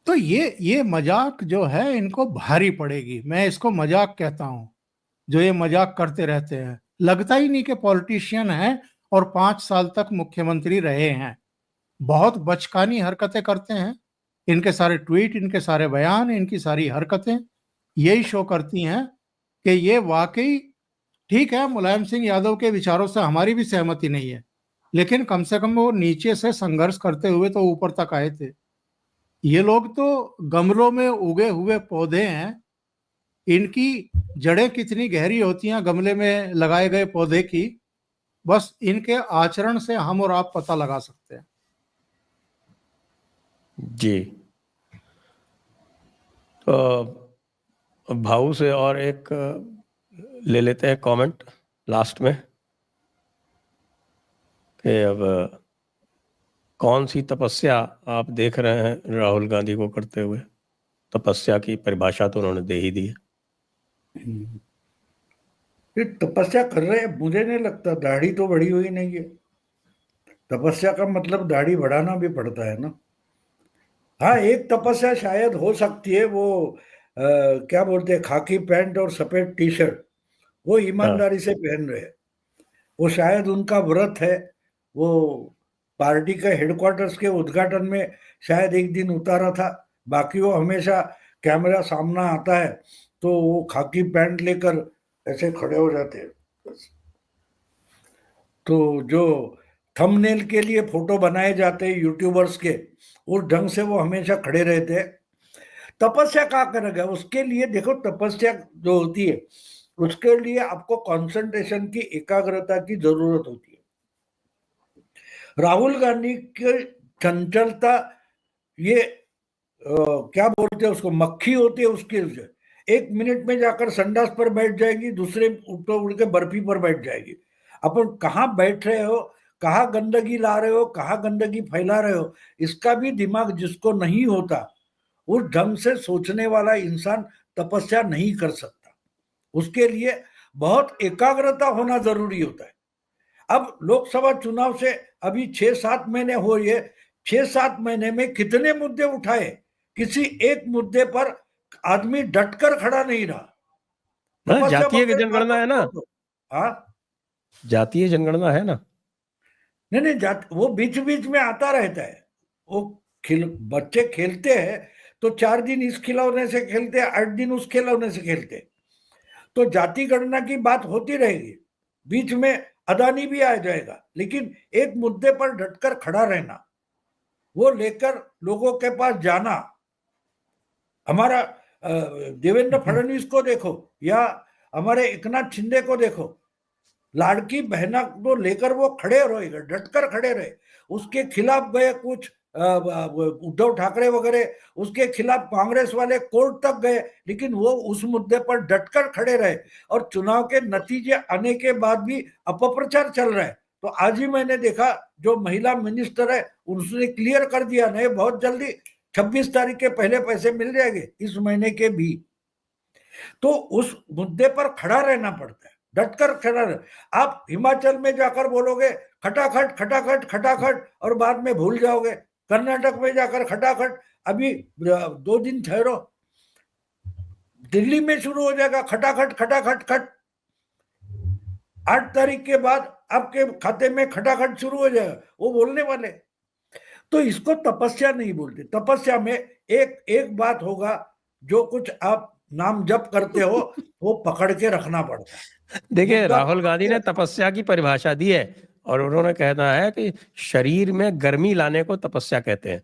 C: तो ये मजाक जो है इनको भारी पड़ेगी, मैं इसको मजाक कहता हूं, जो ये मजाक करते रहते हैं। लगता ही नहीं कि पॉलिटिशियन है और 5 साल तक मुख्यमंत्री रहे हैं। बहुत बचकानी हरकतें करते हैं। इनके सारे ट्वीट, इनके सारे बयान, इनकी सारी हरकतें यही शो करती हैं कि ये वाकई ठीक है। मुलायम सिंह यादव के विचारों से हमारी भी सहमति नहीं है, लेकिन कम से कम वो नीचे से संघर्ष करते हुए तो ऊपर तक आए थे। ये लोग तो गमलों में उगे हुए पौधे हैं। इनकी जड़ें कितनी गहरी होती हैं गमले में लगाए गए पौधे की, बस इनके आचरण से हम और आप पता लगा सकते हैं।
A: जी, तो भाऊ से और एक ले लेते हैं कमेंट लास्ट में कि अब कौन सी तपस्या आप देख रहे हैं राहुल गांधी को करते हुए। तपस्या की परिभाषा तो उन्होंने दे ही दी है।
B: ये तपस्या कर रहे हैं, मुझे नहीं लगता। दाढ़ी तो बढ़ी हुई नहीं है। तपस्या का मतलब दाढ़ी बढ़ाना भी पड़ता है ना। हाँ, एक तपस्या शायद हो सकती है, वो क्या बोलते हैं, खाकी पैंट और सफेद टी शर्ट, वो ईमानदारी से पहन रहे हैं। वो शायद उनका व्रत है। वो पार्टी के हेडक्वार्टर्स के उद्घाटन में शायद एक दिन उतारा था। बाकी वो हमेशा कैमरा सामना आता है तो वो खाकी पैंट लेकर ऐसे खड़े हो जाते हैं। तो जो थंबनेल के लिए फोटो बनाए जाते हैं यूट्यूबर्स के, उस ढंग से वो हमेशा खड़े रहते हैं। तपस्या क्या करेगा उसके लिए? देखो, तपस्या जो होती है उसके लिए आपको कंसंट्रेशन की, एकाग्रता की जरूरत होती है। राहुल गांधी की चंचलता, ये क्या बोलते हैं उसको, मक्खी होती है उसके। 1 मिनट में जाकर संडास पर बैठ जाएगी, दूसरे उड़ के बर्फी पर बैठ जाएगी। अपन कहाँ बैठ रहे हो, कहाँ गंदगी ला रहे हो, कहाँ गंदगी फैला रहे हो, इसका भी दिमाग जिसको नहीं होता, उस ढंग से सोचने वाला इंसान तपस्या नहीं कर सकता। उसके लिए बहुत एकाग्रता होना जरूरी होता है। अब लोकसभा चुनाव से अभी 6-7 महीने हो, ये 6-7 महीने में कितने मुद्दे उठाए? किसी एक मुद्दे पर आदमी डटकर खड़ा नहीं रहा।
A: जातीय जनगणना है ना।
B: हाँ,
A: जातीय जनगणना है ना।
B: नहीं, वो बीच बीच में आता रहता है। वो बच्चे खेलते हैं तो 4 दिन इस खिलौने से खेलते हैं, 8 दिन उस खिलौने से खेलते हैं। तो जाति गणना की बात होती रहेगी, बीच में अदानी भी आ जाएगा, लेकिन एक मुद्दे पर डटकर खड़ा रहना, वो लेकर लोगों के पास जाना। हमारा देवेंद्र फडणवीस को देखो या हमारे एकनाथ शिंदे को देखो, लाड़की बहना को लेकर वो खड़े रहेगा, डटकर खड़े रहे। उसके खिलाफ गए कुछ उद्धव ठाकरे वगैरह, उसके खिलाफ कांग्रेस वाले कोर्ट तक गए, लेकिन वो उस मुद्दे पर डटकर खड़े रहे। और चुनाव के नतीजे आने के बाद भी अपप्रचार चल रहा है। तो आज ही मैंने देखा, जो महिला मिनिस्टर है उसने क्लियर कर दिया, नहीं बहुत जल्दी 26 तारीख के पहले पैसे मिल जाएंगे, इस महीने के भी। तो उस मुद्दे पर खड़ा रहना पड़ता है, डटकर खड़ा रह। आप हिमाचल में जाकर बोलोगे खटाखट खटाखट खटाखट और बाद में भूल जाओगे। कर्नाटक में जाकर खटाखट, अभी 2 दिन ठहरो, दिल्ली में शुरू हो जाएगा खटाखट खटाखट खट। 8 तारीख के बाद आपके खाते में खटाखट शुरू हो जाएगा, वो बोलने वाले। तो इसको तपस्या नहीं बोलते। तपस्या में एक बात होगा, जो कुछ आप नाम जप करते हो वो पकड़ के रखना पड़ता है।
A: देखिए, राहुल गांधी ने तपस्या की परिभाषा दी है और उन्होंने कहना है कि शरीर में गर्मी लाने को तपस्या कहते हैं,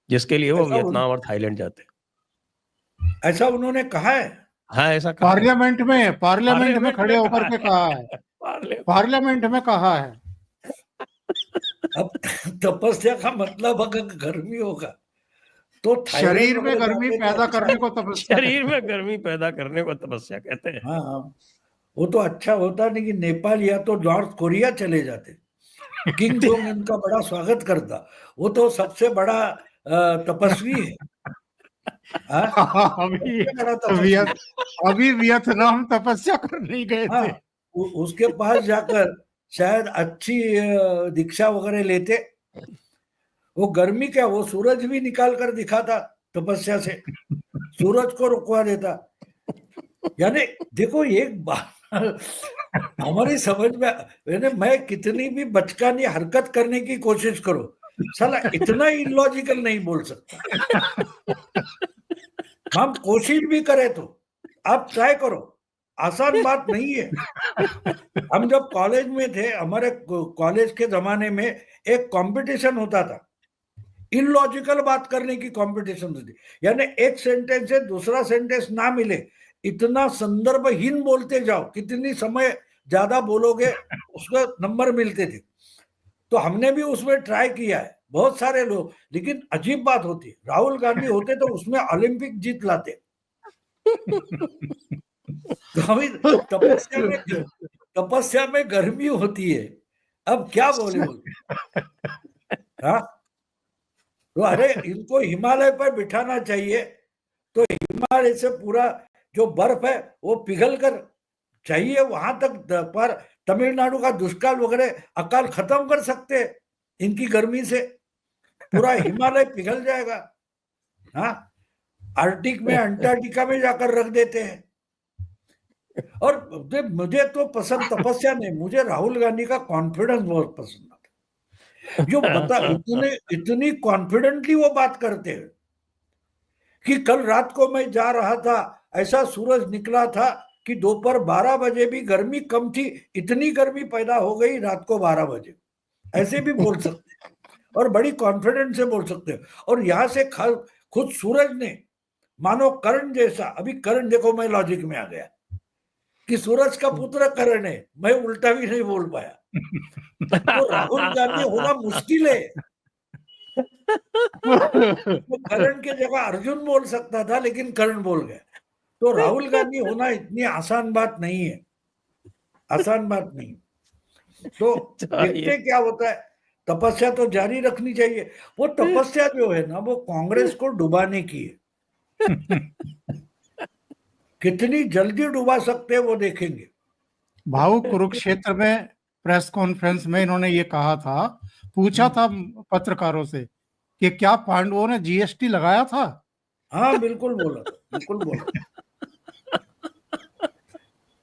A: जिसके लिए वो वियतनाम और थाईलैंड जाते हैं।
B: ऐसा उन्होंने कहा है।
A: हाँ, ऐसा कहा
C: पार्लियामेंट में खड़े होकर के कहा है, पार्लियामेंट में कहा है।
B: अब तपस्या का मतलब अगर गर्मी होगा तो
C: शरीर में गर्मी पैदा करने को तपस्या,
A: शरीर में गर्मी पैदा करने को तपस्या कहते हैं।
B: हाँ, वो तो अच्छा होता नहीं कि नेपाल या तो नॉर्थ कोरिया चले जाते, किंग जोंग इनका बड़ा स्वागत करता, वो तो सबसे बड़ा तपस्वी है।
C: अभी
B: सबसे बड़ा तपस्वी है।
C: अभी वियतनाम तपस्या करने गए थे।
B: हाँ, उसके पास जाकर शायद अच्छी दीक्षा वगैरह लेते। वो गर्मी क्या, वो सूरज भी निकाल कर दिखाता तपस्या से, सूरज को रुकवा देता। यानी देखो एक बात हमारी समझ में, मैं कितनी भी बचकानी हरकत करने की कोशिश करो, साला इतना इलॉजिकल नहीं बोल सकता। हम कोशिश भी करें तो आप ट्राई करो, आसान बात नहीं है। हम जब कॉलेज में थे, हमारे कॉलेज के जमाने में एक कंपटीशन होता था, इलॉजिकल बात करने की कंपटीशन होती, यानी एक सेंटेंस से दूसरा सेंटेंस ना मिले, इतना संदर्भहीन बोलते जाओ, कितनी समय ज्यादा बोलोगे उसका नंबर मिलते थे। तो हमने भी उसमें ट्राई किया है, बहुत सारे लोग, लेकिन अजीब बात होती, राहुल गांधी होते तो उसमें ओलंपिक जीत लाते। तपस्या में गर्मी होती है, अब क्या बोले बोले। हाँ, तो अरे इनको हिमालय पर बिठाना चाहिए, तो हिमालय से पूरा जो बर्फ है वो पिघल कर चाहिए वहां तक, पर तमिलनाडु का दुष्काल वगैरह अकाल खत्म कर सकते हैं इनकी गर्मी से, पूरा हिमालय पिघल जाएगा। हाँ, आर्टिक में, अंटार्कटिका में जाकर रख देते हैं। और मुझे तो पसंद तपस्या नहीं, मुझे राहुल गांधी का कॉन्फिडेंस बहुत पसंद आता, जो बता इतनी कॉन्फिडेंटली वो बात करते हैं कि कल रात को मैं जा रहा था, ऐसा सूरज निकला था कि दोपहर 12 बजे भी गर्मी कम थी, इतनी गर्मी पैदा हो गई रात को 12 बजे, ऐसे भी बोल सकते हैं और बड़ी कॉन्फिडेंस से बोल सकते हैं। और यहां से खुद सूरज ने, मानो कर्ण जैसा, अभी कर्ण देखो, मैं लॉजिक में आ गया कि सूरज का पुत्र कर्ण है, मैं उल्टा भी नहीं बोल पाया, तो राहुल गांधी होना मुश्किल है। तो कर्ण के जगह अर्जुन बोल सकता था, लेकिन कर्ण बोल गया, तो राहुल गांधी होना इतनी आसान बात नहीं है, आसान बात नहीं। तो देखते क्या होता है, तपस्या तो जारी रखनी चाहिए। वो तपस्या जो है ना, वो कांग्रेस को डुबाने की है, कितनी जल्दी डुबा सकते हैं वो देखेंगे।
C: भाऊ, कुरुक्षेत्र में प्रेस कॉन्फ्रेंस में इन्होंने ये कहा था, पूछा था पत्रकारों से कि क्या पांडवों ने जीएसटी लगाया था।
B: हाँ, बिल्कुल बोला था, बिल्कुल बोला था।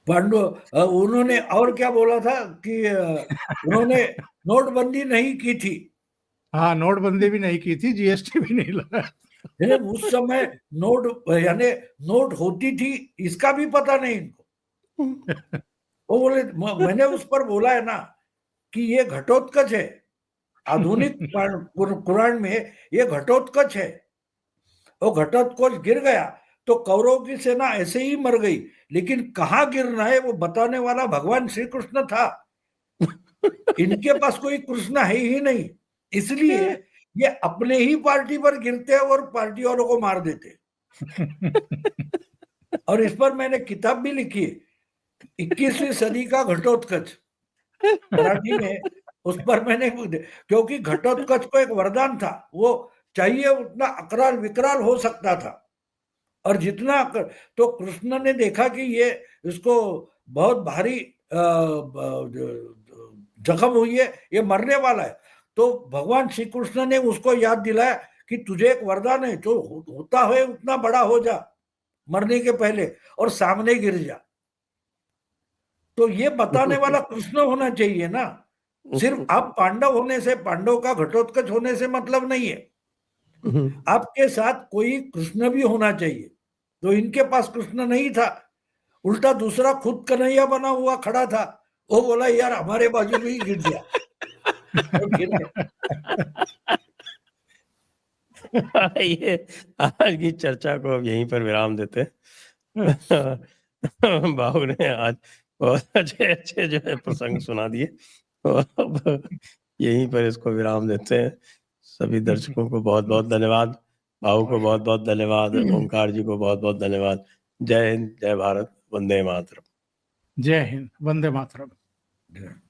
B: पांडव, उन्होंने और क्या बोला था कि उन्होंने नोटबंदी नहीं की थी।
C: हाँ, नोटबंदी भी नहीं की थी, जीएसटी भी नहीं लगाया।
B: उस समय नोट, यानी नोट होती थी, इसका भी पता नहीं इनको। वो बोले, मैंने उस पर बोला है ना कि ये घटोत्कच है, आधुनिक कुरान में ये घटोत्कच है। वो घटोत्कच गिर गया तो कौरव की सेना ऐसे ही मर गई, लेकिन कहाँ गिरना है वो बताने वाला भगवान श्री कृष्ण था। इनके पास कोई कृष्ण है ही नहीं, इसलिए ये अपने ही पार्टी पर गिरते हैं और पार्टी वालों को मार देते। और इस पर मैंने किताब भी लिखी है, 21वीं सदी का घटोत्कच, मराठी में। उस पर मैंने, क्योंकि घटोत्कच को एक वरदान था, वो चाहिए उतना अकराल विकराल हो सकता था, और जितना तो कृष्ण ने देखा कि ये इसको बहुत भारी जख्म हुई है, ये मरने वाला है, तो भगवान श्री कृष्ण ने उसको याद दिलाया कि तुझे एक वरदान है, जो होता है उतना बड़ा हो जा मरने के पहले और सामने गिर जा। तो ये बताने वाला कृष्ण होना चाहिए ना, सिर्फ आप पांडव होने से, पांडव का घटोत्कच होने से मतलब नहीं है, आपके साथ कोई कृष्ण भी होना चाहिए। तो इनके पास कृष्ण नहीं था, उल्टा दूसरा खुद कन्हैया बना हुआ खड़ा था, वो बोला यार हमारे बाजू में ही गिर गया।
A: ये आज की चर्चा को अब यहीं पर विराम देते बाबू ने आज बहुत अच्छे अच्छे जो है प्रसंग सुना दिए, तो अब यहीं पर इसको विराम देते हैं। सभी दर्शकों को बहुत बहुत धन्यवाद, बाबू को बहुत बहुत धन्यवाद, ओंकार जी को बहुत बहुत धन्यवाद। जय हिंद, जय भारत, वंदे मातरम।
C: जय हिंद, वंदे मातरम।
B: जय।